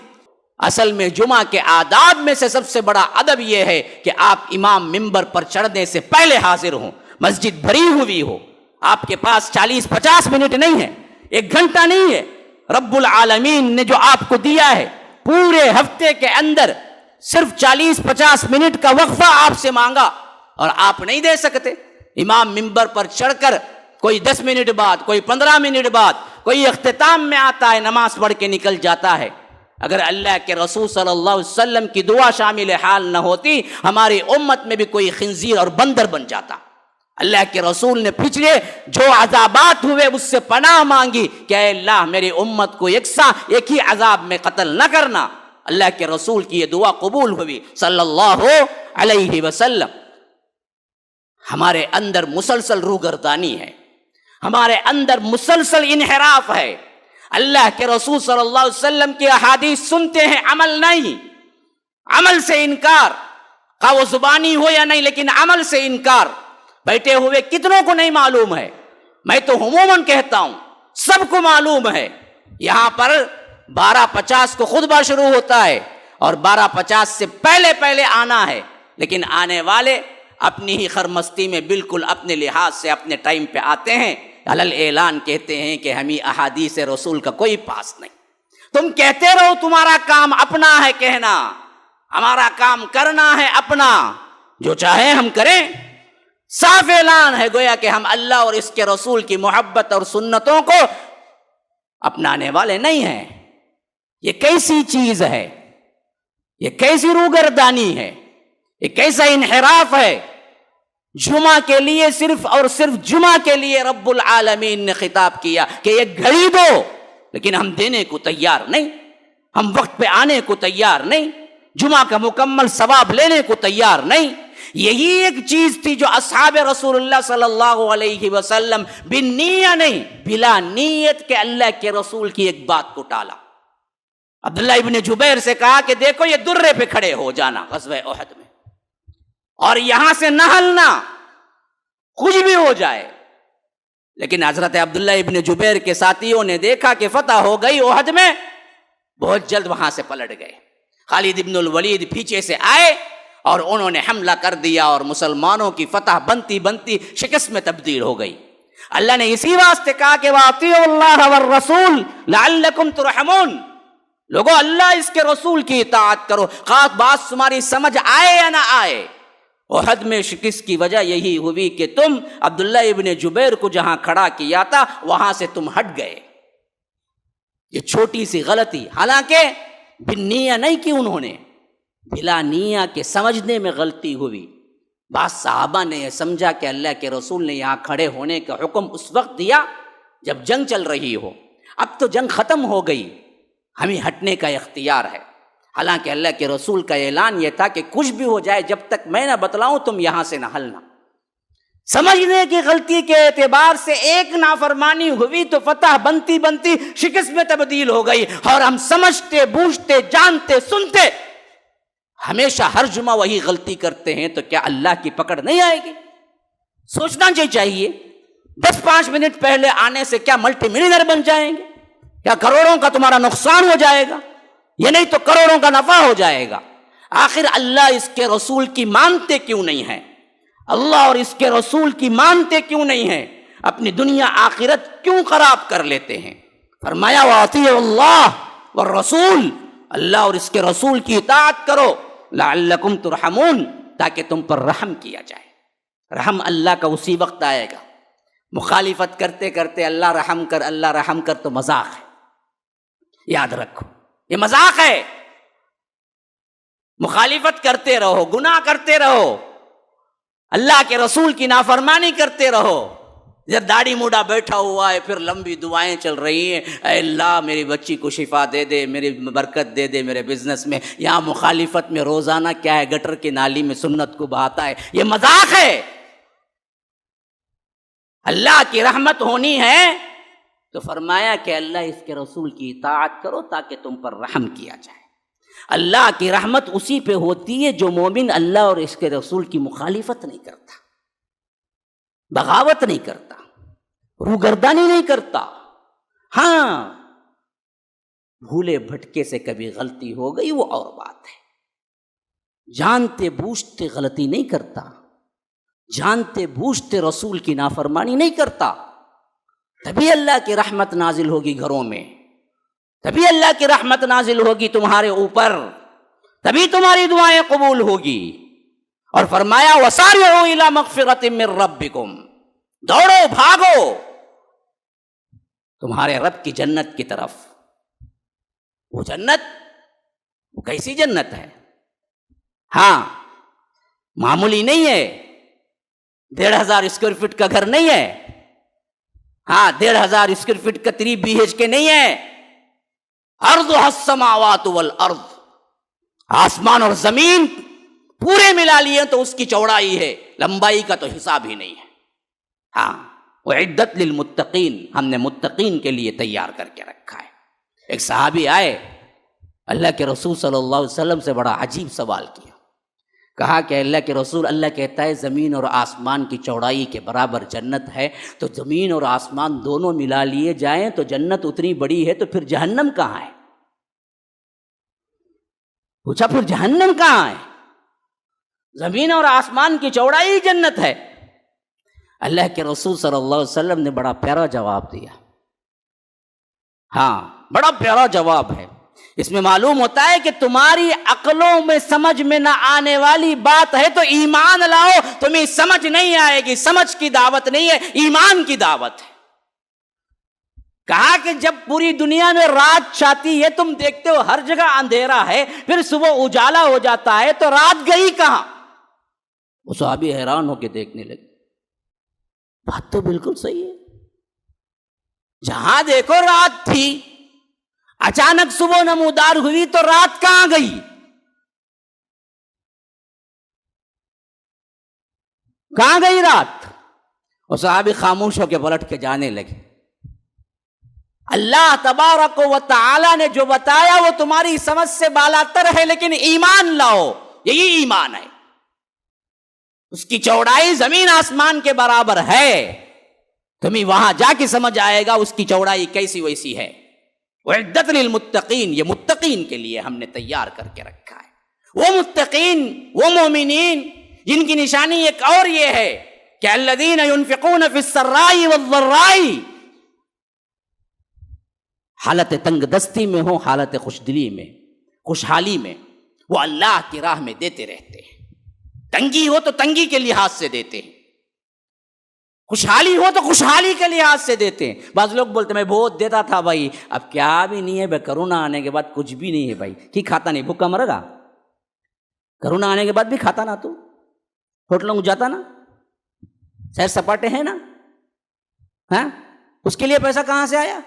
اصل میں جمعہ کے آداب میں سے سب سے بڑا ادب یہ ہے کہ آپ امام ممبر پر چڑھنے سے پہلے حاضر ہوں، مسجد بھری ہوئی ہو، آپ کے پاس 40-50 منٹ نہیں ہے، 1 گھنٹہ نہیں ہے. رب العالمین نے جو آپ کو دیا ہے پورے ہفتے کے اندر صرف 40-50 منٹ کا وقفہ آپ سے مانگا اور آپ نہیں دے سکتے. امام ممبر پر چڑھ کر کوئی 10 منٹ بعد، کوئی 15 منٹ بعد، کوئی اختتام میں آتا ہے، نماز پڑھ کے نکل جاتا ہے. اگر اللہ کے رسول صلی اللہ علیہ وسلم کی دعا شامل حال نہ ہوتی ہماری امت میں بھی کوئی خنزیر اور بندر بن جاتا. اللہ کے رسول نے پچھلے جو عذابات ہوئے اس سے پناہ مانگی کہ اے اللہ میری امت کو یکساں ایک ہی عذاب میں قتل نہ کرنا. اللہ کے رسول کی یہ دعا قبول ہوئی صلی اللہ علیہ وسلم. ہمارے اندر مسلسل روگردانی ہے، ہمارے اندر مسلسل انحراف ہے. اللہ کے رسول صلی اللہ علیہ وسلم کی احادیث سنتے ہیں، عمل نہیں، عمل سے انکار، خواہ وہ زبانی ہو یا نہیں، لیکن عمل سے انکار. بیٹھے ہوئے کتنوں کو نہیں معلوم ہے؟ میں تو عموماً کہتا ہوں سب کو معلوم ہے. یہاں پر 12:50 کو خطبہ شروع ہوتا ہے اور 12:50 سے پہلے آنا ہے، لیکن آنے والے اپنی ہی خرمستی میں بالکل اپنے لحاظ سے اپنے ٹائم پہ آتے ہیں. علل اعلان کہتے ہیں کہ ہمیں احادیث رسول کا کوئی پاس نہیں. تم کہتے رہو تمہارا کام اپنا ہے کہنا، ہمارا کام کرنا ہے اپنا، جو چاہے ہم کریں. صاف اعلان ہے گویا کہ ہم اللہ اور اس کے رسول کی محبت اور سنتوں کو اپنانے والے نہیں ہیں. یہ کیسی چیز ہے؟ یہ کیسی روگردانی ہے؟ یہ کیسا انحراف ہے؟ جمعہ کے لیے صرف اور صرف جمعہ کے لیے رب العالمین نے خطاب کیا کہ ایک گھڑی دو، لیکن ہم دینے کو تیار نہیں، ہم وقت پہ آنے کو تیار نہیں، جمعہ کا مکمل ثواب لینے کو تیار نہیں. یہی ایک چیز تھی جو اصحاب رسول اللہ صلی اللہ علیہ وسلم بالنیہ نہیں، بلا نیت کے اللہ کے رسول کی ایک بات کو ٹالا. عبداللہ ابن جبیر سے کہا کہ دیکھو یہ درے پہ کھڑے ہو جانا غزوہ احد میں، اور یہاں سے نہ ہلنا، کچھ بھی ہو جائے. لیکن حضرت عبداللہ ابن جبیر کے ساتھیوں نے دیکھا کہ فتح ہو گئی احد میں، بہت جلد وہاں سے پلٹ گئے. خالد ابن الولید پیچھے سے آئے اور انہوں نے حملہ کر دیا اور مسلمانوں کی فتح بنتی بنتی شکست میں تبدیل ہو گئی. اللہ نے اسی واسطے کہا کہ وَأَطِيعُوا اللَّهَ وَالرَّسُولَ لَعَلَّكُمْ تُرْحَمُونَ. لوگوں اللہ اس کے رسول کی اطاعت کرو، خواہ بات تمہاری سمجھ آئے یا نہ آئے. احد میں شکست کی وجہ یہی ہوئی کہ تم عبداللہ ابن جبیر کو جہاں کھڑا کیا تھا وہاں سے تم ہٹ گئے. یہ چھوٹی سی غلطی، حالانکہ بالنیہ نہیں کی انہوں نے، بلا نیہ کے سمجھنے میں غلطی ہوئی. بعض صحابہ نے یہ سمجھا کہ اللہ کے رسول نے یہاں کھڑے ہونے کا حکم اس وقت دیا جب جنگ چل رہی ہو، اب تو جنگ ختم ہو گئی، ہمیں ہٹنے کا اختیار ہے. حالانکہ اللہ کے رسول کا اعلان یہ تھا کہ کچھ بھی ہو جائے جب تک میں نہ بتلاؤں تم یہاں سے نہ ہلنا. سمجھنے کی غلطی کے اعتبار سے ایک نافرمانی ہوئی تو فتح بنتی بنتی شکست میں تبدیل ہو گئی. اور ہم سمجھتے بوجھتے جانتے سنتے ہمیشہ ہر جمعہ وہی غلطی کرتے ہیں، تو کیا اللہ کی پکڑ نہیں آئے گی؟ سوچنا چاہیے. 10-5 منٹ پہلے آنے سے کیا ملٹی ملینئر بن جائیں گے؟ کیا کروڑوں کا تمہارا نقصان ہو جائے گا؟ یہ نہیں تو کروڑوں کا نفع ہو جائے گا. آخر اللہ اس کے رسول کی مانتے کیوں نہیں ہیں؟ اللہ اور اس کے رسول کی مانتے کیوں نہیں ہیں؟ اپنی دنیا آخرت کیوں خراب کر لیتے ہیں؟ فرمایا وَأَطِيعُوا اللَّهَ وَالرَّسُولَ، اللہ اور اس کے رسول کی اطاعت کرو، لعلکم ترحمون، تاکہ تم پر رحم کیا جائے. رحم اللہ کا اسی وقت آئے گا مخالفت کرتے کرتے اللہ رحم کر اللہ رحم کر تو مذاق ہے، یاد رکھو یہ مذاق ہے۔ مخالفت کرتے رہو، گناہ کرتے رہو، اللہ کے رسول کی نافرمانی کرتے رہو، جب داڑھی موڈا بیٹھا ہوا ہے پھر لمبی دعائیں چل رہی ہیں، اے اللہ میری بچی کو شفا دے دے، میری برکت دے دے میرے بزنس میں، یہاں مخالفت میں روزانہ کیا ہے، گٹر کی نالی میں سنت کو بہاتا ہے، یہ مذاق ہے۔ اللہ کی رحمت ہونی ہے تو فرمایا کہ اللہ اس کے رسول کی اطاعت کرو تاکہ تم پر رحم کیا جائے۔ اللہ کی رحمت اسی پہ ہوتی ہے جو مومن اللہ اور اس کے رسول کی مخالفت نہیں کرتا، بغاوت نہیں کرتا، روگردانی نہیں کرتا۔ ہاں بھولے بھٹکے سے کبھی غلطی ہو گئی وہ اور بات ہے، جانتے بوجھتے غلطی نہیں کرتا، جانتے بوجھتے رسول کی نافرمانی نہیں کرتا، تبھی اللہ کی رحمت نازل ہوگی گھروں میں، تبھی اللہ کی رحمت نازل ہوگی تمہارے اوپر، تبھی تمہاری دعائیں قبول ہوگی۔ اور فرمایا وَسَارِعُوا إِلَىٰ مَغْفِرَةٍ مِّن رَبِّكُمْ، دوڑو بھاگو تمہارے رب کی جنت کی طرف۔ وہ جنت وہ کیسی جنت ہے؟ ہاں معمولی نہیں ہے، 1500 اسکوائر فٹ کا گھر نہیں ہے، ہاں 1500 اسکوائر فٹ کا 3 BHK نہیں ہے، ارضها السماوات والارض، آسمان اور زمین پورے ملا لیے تو اس کی چوڑائی ہے، لمبائی کا تو حساب ہی نہیں ہے۔ ہاں وعدت للمتقین، ہم نے متقین کے لیے تیار کر کے رکھا ہے۔ ایک صحابی آئے اللہ کے رسول صلی اللہ علیہ وسلم سے بڑا عجیب سوال کیا، کہا کہ اللہ کے رسول، اللہ کہتا ہے زمین اور آسمان کی چوڑائی کے برابر جنت ہے، تو زمین اور آسمان دونوں ملا لیے جائیں تو جنت اتنی بڑی ہے تو پھر جہنم کہاں ہے؟ پوچھا پھر جہنم کہاں ہے؟ زمین اور آسمان کی چوڑائی جنت ہے۔ اللہ کے رسول صلی اللہ علیہ وسلم نے بڑا پیارا جواب دیا، ہاں بڑا پیارا جواب ہے۔ اس میں معلوم ہوتا ہے کہ تمہاری عقلوں میں سمجھ میں نہ آنے والی بات ہے تو ایمان لاؤ، تمہیں سمجھ نہیں آئے گی، سمجھ کی دعوت نہیں ہے، ایمان کی دعوت ہے۔ کہا کہ جب پوری دنیا میں رات چھاتی ہے، تم دیکھتے ہو ہر جگہ اندھیرا ہے، پھر صبح اجالا ہو جاتا ہے، تو رات گئی کہاں؟ وہ صحابی حیران ہو کے دیکھنے لگے، بات تو بالکل صحیح ہے، جہاں دیکھو رات تھی، اچانک صبح نمودار ہوئی تو رات کہاں گئی؟ کہاں گئی رات؟ اور صحابی خاموش ہو کے پلٹ کے جانے لگے۔ اللہ تبارک و تعالی نے جو بتایا وہ تمہاری سمجھ سے بالاتر ہے، لیکن ایمان لاؤ، یہی ایمان ہے۔ اس کی چوڑائی زمین آسمان کے برابر ہے، تمہیں وہاں جا کے سمجھ آئے گا اس کی چوڑائی کیسی ویسی ہے۔ وعدت للمتقین، یہ متقین کے لیے ہم نے تیار کر کے رکھا ہے۔ وہ متقین، وہ مومنین جن کی نشانی ایک اور یہ ہے کہ الذین ينفقون فی السراء والضراء، حالت تنگ دستی میں ہو، حالت خوشدلی میں، خوشحالی میں، وہ اللہ کی راہ میں دیتے رہتے ہیں۔ تنگی ہو تو تنگی کے لحاظ سے دیتے ہیں، خوشحالی ہو تو خوشحالی کے لحاظ سے دیتے ہیں۔ بعض لوگ بولتے ہیں میں بہت دیتا تھا بھائی، اب کیا بھی نہیں ہے بھائی، کرونا آنے کے بعد کچھ بھی نہیں ہے بھائی، کی کھاتا نہیں، بھوکا مرے گا؟ کرونا آنے کے بعد بھی کھاتا نا، تو ہوٹلوں میں جاتا نا، سیر سپاٹے ہیں نا، ہاں اس کے لیے پیسہ کہاں سے آیا؟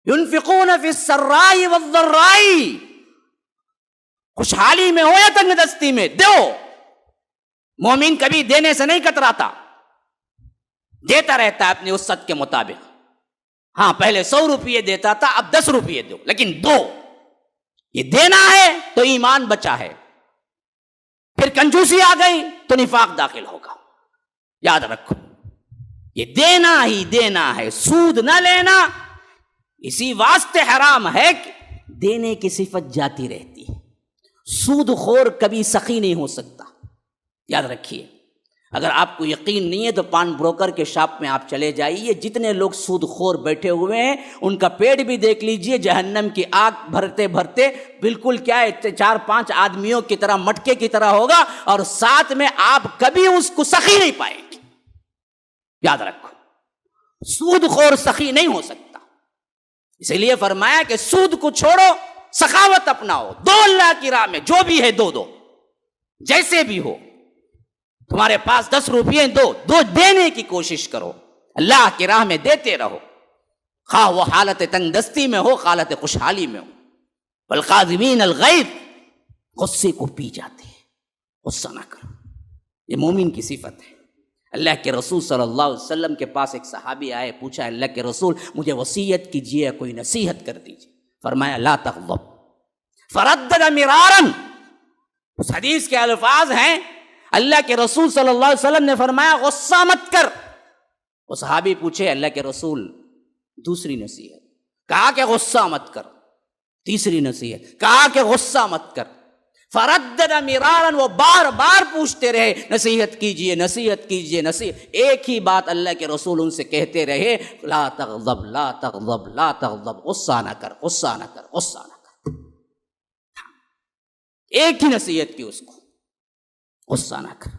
ينفقون فی السراء والضراء، خوشحالی میں ہو یا تنگ دستی میں دو۔ مومن کبھی دینے سے نہیں کتراتا، دیتا رہتا ہے اپنی وسعت کے مطابق۔ ہاں پہلے 100 روپیے دیتا تھا، اب 10 روپیے دو، لیکن دو۔ یہ دینا ہے تو ایمان بچا ہے، پھر کنجوسی آ گئی تو نفاق داخل ہوگا۔ یاد رکھو یہ دینا ہی دینا ہے، سود نہ لینا اسی واسطے حرام ہے کہ دینے کی صفت جاتی رہتی ہے، سود خور کبھی سخی نہیں ہو سکتا۔ یاد رکھیے، اگر آپ کو یقین نہیں ہے تو پان بروکر کے شاپ میں آپ چلے جائیے، جتنے لوگ سود خور بیٹھے ہوئے ہیں ان کا پیٹ بھی دیکھ لیجئے، جہنم کی آگ بھرتے بھرتے بالکل کیا ہے 4-5 آدمیوں کی طرح، مٹکے کی طرح ہوگا، اور ساتھ میں آپ کبھی اس کو سخی نہیں پائیں گے۔ یاد رکھو، سود خور سخی نہیں ہو سکتا، اسی لیے فرمایا کہ سود کو چھوڑو، سخاوت اپناؤ، دو اللہ کی راہ میں، جو بھی ہے دو جیسے بھی ہو، تمہارے پاس 10 روپیے دو دینے کی کوشش کرو، اللہ کی راہ میں دیتے رہو، خواہ وہ حالت تنگ دستی میں ہو، حالت خوشحالی میں ہو۔ والقاظمین الغیظ، غصے کو پی جاتے ہیں، غصہ نہ کرو، یہ مومن کی صفت ہے۔ اللہ کے رسول صلی اللہ علیہ وسلم کے پاس ایک صحابی آئے، پوچھا اللہ کے رسول مجھے وصیت کیجیے، کوئی نصیحت کر دیجیے۔ فرمایا لا تغضب، فردد مرارا، اس حدیث کے الفاظ ہیں اللہ کے رسول صلی اللہ علیہ وسلم نے فرمایا غصہ مت کر۔ وہ صحابی پوچھے اللہ کے رسول دوسری نصیحت، کہا کہ غصہ مت کر، تیسری نصیحت کہا کہ غصہ مت کر، فردد مرارا، وہ بار بار پوچھتے رہے نصیحت کیجئے نصیحت کیجئے نصیحت، ایک ہی بات اللہ کے رسول ان سے کہتے رہے لا تغضب لا تغضب لا تغضب، غصہ نہ کر غصہ نہ کر غصہ نہ کر، ایک ہی نصیحت کی اس کو، غصہ نہ کر۔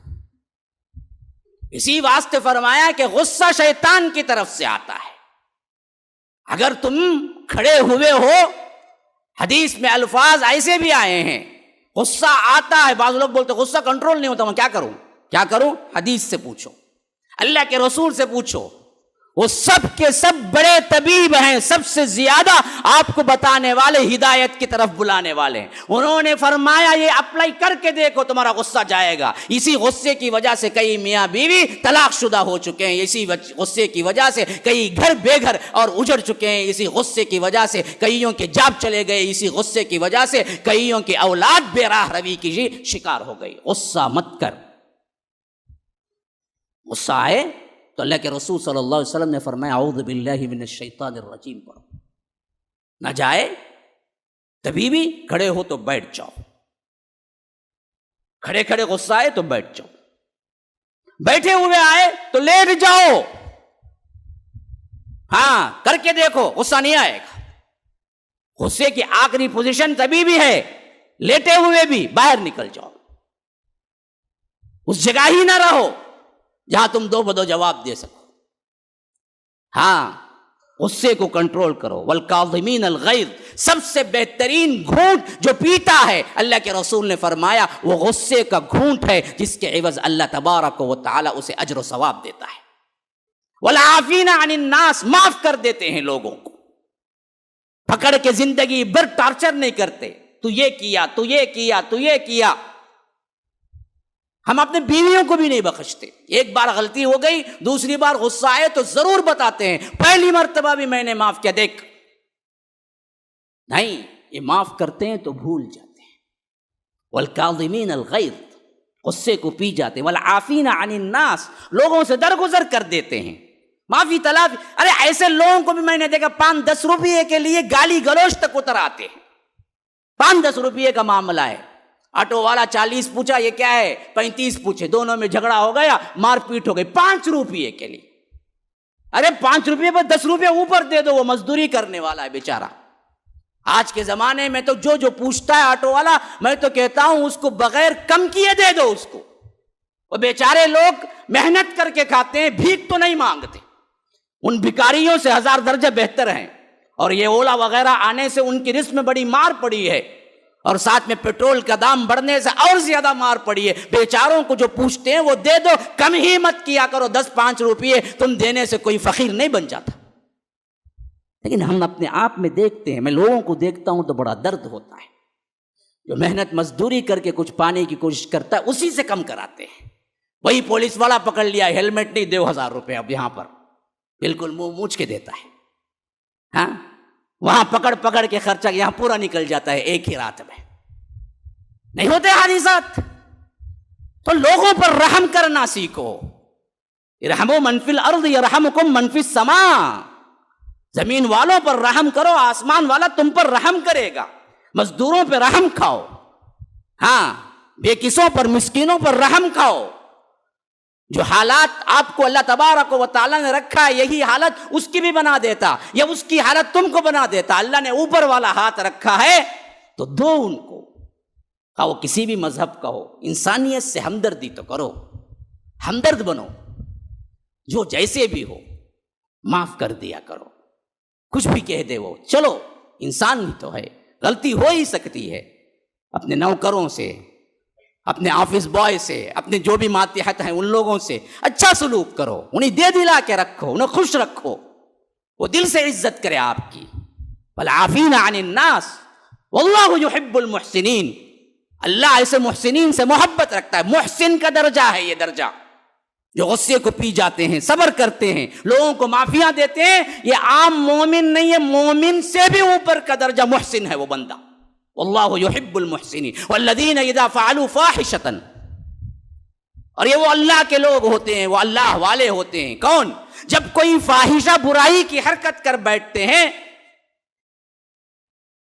اسی واسطے فرمایا کہ غصہ شیطان کی طرف سے آتا ہے، اگر تم کھڑے ہوئے ہو، حدیث میں الفاظ ایسے بھی آئے ہیں غصہ آتا ہے، بعض لوگ بولتے غصہ کنٹرول نہیں ہوتا، میں کیا کروں؟ حدیث سے پوچھو، اللہ کے رسول سے پوچھو، وہ سب کے سب بڑے طبیب ہیں، سب سے زیادہ آپ کو بتانے والے، ہدایت کی طرف بلانے والے ہیں۔ انہوں نے فرمایا یہ اپلائی کر کے دیکھو تمہارا غصہ جائے گا۔ اسی غصے کی وجہ سے کئی میاں بیوی طلاق شدہ ہو چکے ہیں، اسی غصے کی وجہ سے کئی گھر بے گھر اور اجڑ چکے ہیں، اسی غصے کی وجہ سے کئیوں کے جاب چلے گئے، اسی غصے کی وجہ سے کئیوں کی اولاد بے راہ روی کی شکار ہو گئی۔ غصہ مت کر، غصہ آئے تو اللہ کے رسول صلی اللہ علیہ وسلم نے فرمایا اعوذ باللہ من الشیطان الرجیم پڑھو، نہ جائے کبھی بھی کھڑے ہو تو بیٹھ جاؤ، کھڑے کھڑے غصہ آئے تو بیٹھ جاؤ، بیٹھے ہوئے آئے تو لیٹ جاؤ، ہاں کر کے دیکھو غصہ نہیں آئے گا۔ غصے کی آخری پوزیشن تبھی بھی ہے، لیٹے ہوئے بھی باہر نکل جاؤ، اس جگہ ہی نہ رہو جہاں تم دو بدو جواب دے سکو۔ ہاں غصے کو کنٹرول کرو۔ والکاظمین الغیظ، سب سے بہترین گھونٹ جو پیتا ہے، اللہ کے رسول نے فرمایا وہ غصے کا گھونٹ ہے جس کے عوض اللہ تبارک و تعالی اسے اجر و ثواب دیتا ہے۔ والعافین عن الناس، معاف کر دیتے ہیں لوگوں کو، پکڑ کے زندگی بھر ٹارچر نہیں کرتے، تو یہ کیا تو یہ کیا تو یہ کیا۔ ہم اپنے بیویوں کو بھی نہیں بخشتے، ایک بار غلطی ہو گئی، دوسری بار غصہ آئے تو ضرور بتاتے ہیں پہلی مرتبہ بھی میں نے معاف کیا، دیکھ نہیں، یہ معاف کرتے ہیں تو بھول جاتے ہیں۔ والکاظمین الغیظ، غصے کو پی جاتے ہیں۔ والعافین عن الناس، لوگوں سے درگزر کر دیتے ہیں، معافی تلافی۔ ارے ایسے لوگوں کو بھی میں نے دیکھا 5-10 روپئے کے لیے گالی گلوچ تک اتر آتے ہیں، 5-10 روپئے کا معاملہ ہے، آٹو والا 40 پوچھا یہ کیا ہے، 35 پوچھے، دونوں میں جھگڑا ہو گیا، مار پیٹ ہو گئی 5 روپئے کے لیے۔ ارے 5 روپئے پر 10 روپئے اوپر دے دو، وہ مزدوری کرنے والا ہے بیچارہ۔ آج کے زمانے میں تو جو پوچھتا ہے آٹو والا، میں تو کہتا ہوں اس کو بغیر کم کیے دے دو اس کو، وہ بیچارے لوگ محنت کر کے کھاتے ہیں، بھیک تو نہیں مانگتے، ان بھکاریوں سے 1000 درجہ بہتر ہیں۔ اور یہ اولا وغیرہ آنے سے ان کی رزق میں بڑی مار پڑی ہے، اور ساتھ میں پیٹرول کا دام بڑھنے سے اور زیادہ مار پڑی ہے۔ بیچاروں کو جو پوچھتے ہیں وہ دے دو، کم ہی مت کیا کرو، 10-5 روپئے تم دینے سے کوئی فقیر نہیں بن جاتا۔ لیکن ہم اپنے آپ میں دیکھتے ہیں، میں لوگوں کو دیکھتا ہوں تو بڑا درد ہوتا ہے، جو محنت مزدوری کر کے کچھ پانے کی کوشش کرتا ہے اسی سے کم کراتے ہیں۔ وہی پولیس والا پکڑ لیا، ہیلمٹ نہیں، دو 1000 روپے اب یہاں پر بالکل منہ موچ کے دیتا ہے، ہاں وہاں پکڑ کے خرچہ یہاں پورا نکل جاتا ہے ایک ہی رات میں۔ نہیں ہوتے حادثات؟ تو لوگوں پر رحم کرنا سیکھو۔ ارحموا من فی الارض یرحمکم من فی السماء، زمین والوں پر رحم کرو، آسمان والا تم پر رحم کرے گا۔ مزدوروں پہ رحم کھاؤ، ہاں بے کسوں پر، مسکینوں پر رحم کھاؤ۔ جو حالات آپ کو اللہ تبارک و تعالیٰ نے رکھا ہے، یہی حالت اس کی بھی بنا دیتا، یا اس کی حالت تم کو بنا دیتا۔ اللہ نے اوپر والا ہاتھ رکھا ہے تو دو ان کو، خواہ وہ کسی بھی مذہب کا ہو، انسانیت سے ہمدردی تو کرو، ہمدرد بنو۔ جو جیسے بھی ہو معاف کر دیا کرو. کچھ بھی کہہ دے وہ، چلو انسان ہی تو ہے، غلطی ہو ہی سکتی ہے. اپنے نوکروں سے، اپنے آفس بوائے سے، اپنے جو بھی ماتحت ہیں ان لوگوں سے اچھا سلوک کرو، انہیں دے دلا کے رکھو، انہیں خوش رکھو، وہ دل سے عزت کرے آپ کی. والعافین عن الناس واللہ یحب المحسنین. اللہ ایسے محسنین سے محبت رکھتا ہے. محسن کا درجہ ہے یہ درجہ، جو غصے کو پی جاتے ہیں، صبر کرتے ہیں، لوگوں کو معافیاں دیتے ہیں. یہ عام مومن نہیں ہے، مومن سے بھی اوپر کا درجہ محسن ہے وہ بندہ. واللہ یحب المحسنین والذین اذا فعلوا فاحشۃ. اور یہ وہ اللہ کے لوگ ہوتے ہیں، وہ اللہ والے ہوتے ہیں. کون؟ جب کوئی فاحشہ برائی کی حرکت کر بیٹھتے ہیں،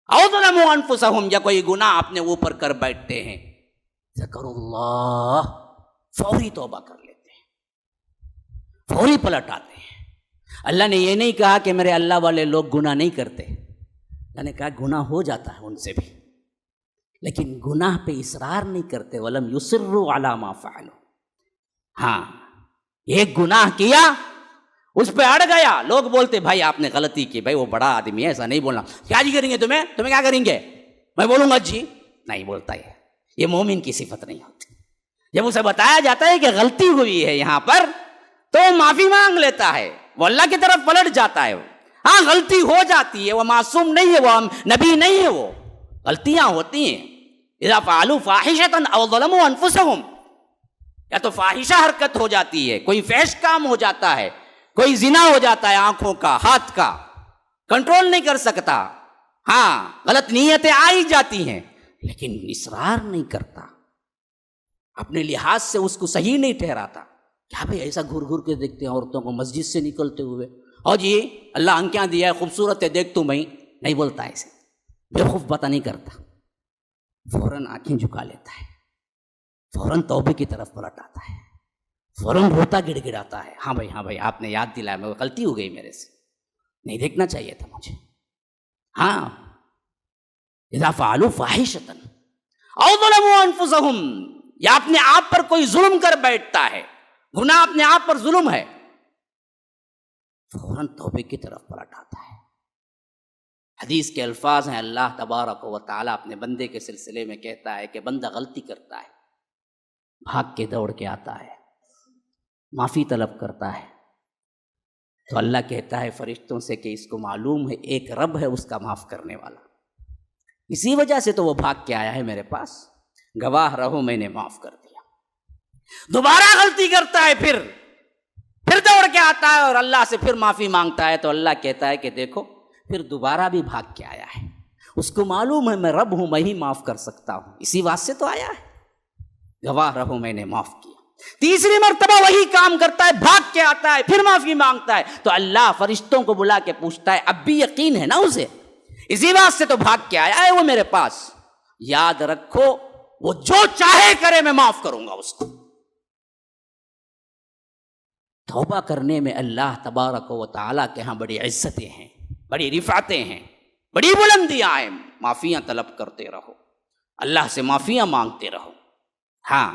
او ظلموا انفسہم، یا کوئی گناہ اپنے اوپر کر بیٹھتے ہیں، ذکروا اللہ، فوری توبہ کر لیتے ہیں، فوری پلٹ آتے ہیں. اللہ نے یہ نہیں کہا کہ میرے اللہ والے لوگ گناہ نہیں کرتے. اللہ نے کہا گناہ ہو جاتا ہے ان سے بھی، لیکن گناہ پہ اصرار نہیں کرتے. ولم یصروا علی ما فعلوا. ہاں، ایک گناہ کیا، اس پہ اڑ گیا، لوگ بولتے بھائی آپ نے غلطی کی، بھائی وہ بڑا آدمی ہے، ایسا نہیں بولنا. کیا جی کریں گے تمہیں کیا کریں گے؟ میں بولوں گا جی، نہیں بولتا. یہ مومن کی صفت نہیں ہوتی. جب اسے بتایا جاتا ہے کہ غلطی ہوئی ہے یہاں پر، تو وہ معافی مانگ لیتا ہے، وہ اللہ کی طرف پلٹ جاتا ہے. ہاں غلطی ہو جاتی ہے، وہ معصوم نہیں ہے، وہ نبی نہیں ہے، وہ غلطیاں ہوتی ہیں. اذا فعلوا فاحشۃ او ظلموا انفسہم، یا تو فاحشہ حرکت ہو جاتی ہے، کوئی فحش کام ہو جاتا ہے، کوئی زنا ہو جاتا ہے آنکھوں کا، ہاتھ کا، کنٹرول نہیں کر سکتا. ہاں غلط نیتیں آ ہی جاتی ہیں، لیکن اصرار نہیں کرتا، اپنے لحاظ سے اس کو صحیح نہیں ٹھہراتا. کیا بھئی ایسا گھور گھور کے دیکھتے ہیں عورتوں کو مسجد سے نکلتے ہوئے، اور جی اللہ آنکھیں دیا ہے، خوبصورت ہے، دیکھ تو میں نہیں بولتا ایسے، بیوقوف پتہ نہیں کرتا، فوراً آنکھیں جھکا لیتا ہے، فوراً توبے کی طرف پلٹ آتا ہے، فوراً روتا گڑ گڑاتا ہے. ہاں بھائی آپ نے یاد دلایا، میں غلطی ہو گئی میرے سے، نہیں دیکھنا چاہیے تھا مجھے. ہاں اذا فعلوا فاحشۃ او ظلموا انفسہم، یا اپنے آپ پر کوئی ظلم کر بیٹھتا ہے، گناہ اپنے آپ پر ظلم ہے، فوراً توبے کی طرف پلٹ آتا ہے. حدیث کے الفاظ ہیں، اللہ تبارک و تعالیٰ اپنے بندے کے سلسلے میں کہتا ہے کہ بندہ غلطی کرتا ہے، بھاگ کے دوڑ کے آتا ہے، معافی طلب کرتا ہے، تو اللہ کہتا ہے فرشتوں سے کہ اس کو معلوم ہے ایک رب ہے اس کا معاف کرنے والا، اسی وجہ سے تو وہ بھاگ کے آیا ہے میرے پاس، گواہ رہو میں نے معاف کر دیا. دوبارہ غلطی کرتا ہے، پھر دوڑ کے آتا ہے اور اللہ سے پھر معافی مانگتا ہے، تو اللہ کہتا ہے کہ دیکھو پھر دوبارہ بھی بھاگ کے آیا ہے، اس کو معلوم ہے میں رب ہوں، میں ہی معاف کر سکتا ہوں، اسی واسطے تو آیا ہے، گواہ رہو میں نے معاف کیا. تیسری مرتبہ وہی کام کرتا ہے، بھاگ کے آتا ہے، پھر معافی مانگتا ہے، تو اللہ فرشتوں کو بلا کے پوچھتا ہے اب بھی یقین ہے نا اسے، اسی واسطے تو بھاگ کے آیا ہے وہ میرے پاس، یاد رکھو وہ جو چاہے کرے میں معاف کروں گا اس کو. توبہ کرنے میں اللہ تبارک و تعالیٰ کے ہاں بڑی عزتیں ہیں، بڑی رفعتیں ہیں، بڑی بلندیاں ہیں. معافیاں طلب کرتے رہو، اللہ سے معافیاں مانگتے رہو. ہاں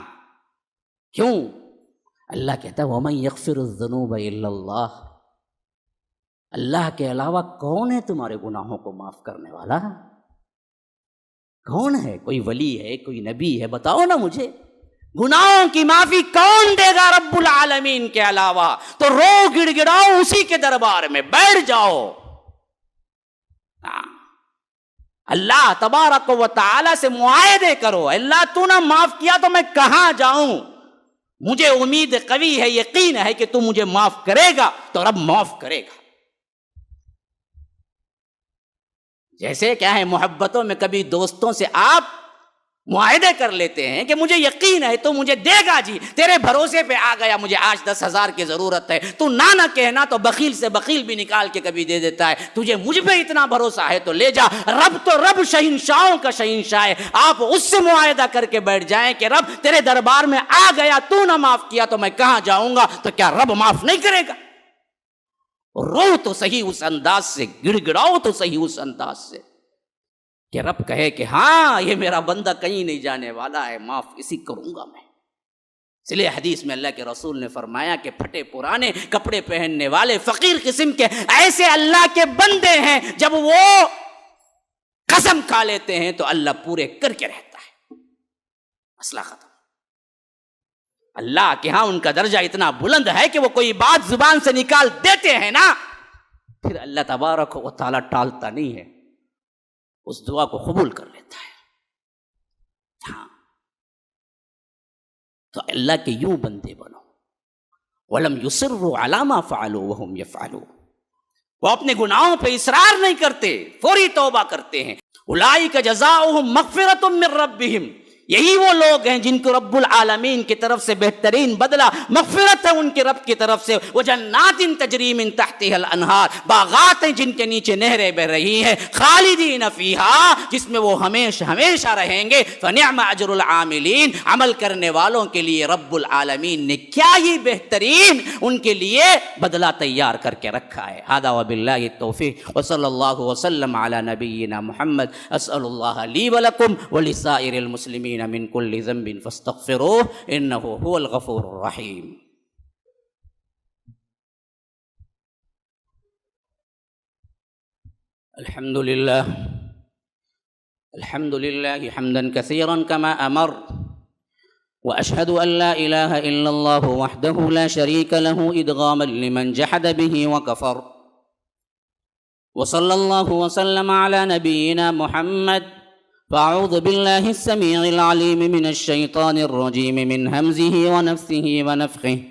کیوں؟ اللہ کہتا ہے وَمَن يَغْفِرُ الذُّنُوبَ إِلَّا اللَّهُ، اللہ کے علاوہ کون ہے تمہارے گناہوں کو معاف کرنے والا؟ کون ہے؟ کوئی ولی ہے، کوئی نبی ہے؟ بتاؤ نا مجھے، گناہوں کی معافی کون دے گا رب العالمین کے علاوہ؟ تو رو گڑ گڑاؤ اسی کے دربار میں، بیٹھ جاؤ. اللہ تبارک و تعالی سے معاہدے کرو، اللہ تو نہ معاف کیا تو میں کہاں جاؤں؟ مجھے امید قوی ہے، یقین ہے کہ تو مجھے معاف کرے گا، تو رب معاف کرے گا. جیسے کیا ہے، محبتوں میں کبھی دوستوں سے آپ معاہدے کر لیتے ہیں کہ مجھے یقین ہے تو مجھے دے گا جی، تیرے بھروسے پہ آ گیا، مجھے آج 10,000 کی ضرورت ہے، تو نہ کہنا تو بخیل سے بخیل بھی نکال کے کبھی دے دیتا ہے، تجھے مجھ پہ اتنا بھروسہ ہے تو لے جا. رب تو رب شہنشاہوں کا شہنشاہ ہے، آپ اس سے معاہدہ کر کے بیٹھ جائیں کہ رب تیرے دربار میں آ گیا، تو نہ معاف کیا تو میں کہاں جاؤں گا؟ تو کیا رب معاف نہیں کرے گا؟ رو تو صحیح اس انداز سے، گڑ گڑاؤ تو صحیح اس انداز سے کہ رب کہے کہ ہاں یہ میرا بندہ کہیں نہیں جانے والا ہے، معاف اسی کروں گا میں. اس لیے حدیث میں اللہ کے رسول نے فرمایا کہ پھٹے پرانے کپڑے پہننے والے فقیر قسم کے ایسے اللہ کے بندے ہیں، جب وہ قسم کھا لیتے ہیں تو اللہ پورے کر کے رہتا ہے، مسئلہ ختم۔ اللہ کے ہاں ان کا درجہ اتنا بلند ہے کہ وہ کوئی بات زبان سے نکال دیتے ہیں نا، پھر اللہ تبارک و تعالیٰ ٹالتا نہیں ہے، اس دعا کو قبول کر لیتا ہے۔ ہاں، تو اللہ کے یوں بندے بنو۔ وَلَمْ يُصِرُّوا عَلَى مَا فَعَلُوا وَهُمْ يَفْعَلُونَ، وہ اپنے گناہوں پہ اصرار نہیں کرتے، فوری توبہ کرتے ہیں۔ أُولَٰئِكَ جَزَاؤُهُم مَغْفِرَةٌ مِّن رَّبِّهِمْ، یہی وہ لوگ ہیں جن کو رب العالمین کی طرف سے بہترین بدلہ مغفرت ہے ان کے رب کی طرف سے، وجنات تجری من تحتها الانہار، باغات ہیں جن کے نیچے نہریں بہ رہی ہیں، خالدین فیہا، جس میں وہ ہمیشہ ہمیشہ رہیں گے۔ فنعم اجر العاملین، عمل کرنے والوں کے لیے رب العالمین نے کیا ہی بہترین ان کے لیے بدلہ تیار کر کے رکھا ہے۔ ھذا وباللہ التوفیق، وصلی اللہ وسلم علی نبینا محمد۔ اسأل اللہ لی ولکم ولسائر المسلمین من كل ذنب فاستغفروه انه هو الغفور الرحيم۔ الحمد لله حمدا كثيرا كما امر، واشهد ان لا اله الا الله وحده لا شريك له ادغاما لمن جحد به وكفر، وصلى الله وسلم على نبينا محمد۔ فأعوذ بالله السميع العليم من الشيطان الرجيم من همزه ونفثه ونفخه۔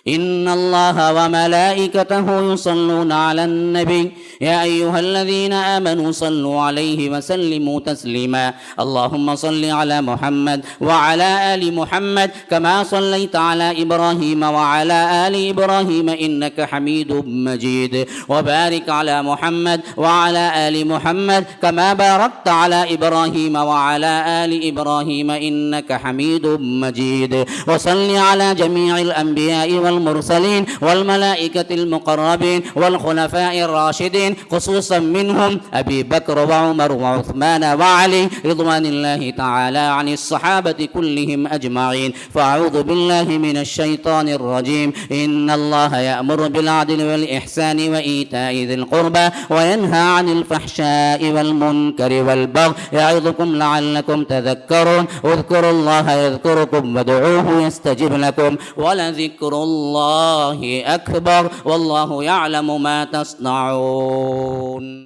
إن الله وملائكته يصلون على النبي يا أيها الذين آمنوا صلوا عليه وسلموا تسليما۔ اللهم صل على محمد وعلى آل محمد كما صليت على إبراهيم وعلى آل إبراهيم إنك حميد مجيد، وبارك على محمد وعلى آل محمد كما باركت على إبراهيم وعلى آل إبراهيم إنك حميد مجيد، وصل على جميع الأنبياء والمرسلين والملائكة المقربين والخلفاء الراشدين، خصوصا منهم أبي بكر وعمر وعثمان وعلي رضوان الله تعالى عن الصحابة كلهم أجمعين۔ فأعوذ بالله من الشيطان الرجيم، إن الله يأمر بالعدل والإحسان وإيتاء ذي القربى وينهى عن الفحشاء والمنكر والبغي يعظكم لعلكم تذكرون، اذكروا الله يذكركم وادعوه يستجب لكم، ولذكر الله أكبر والله يعلم ما تصنعون۔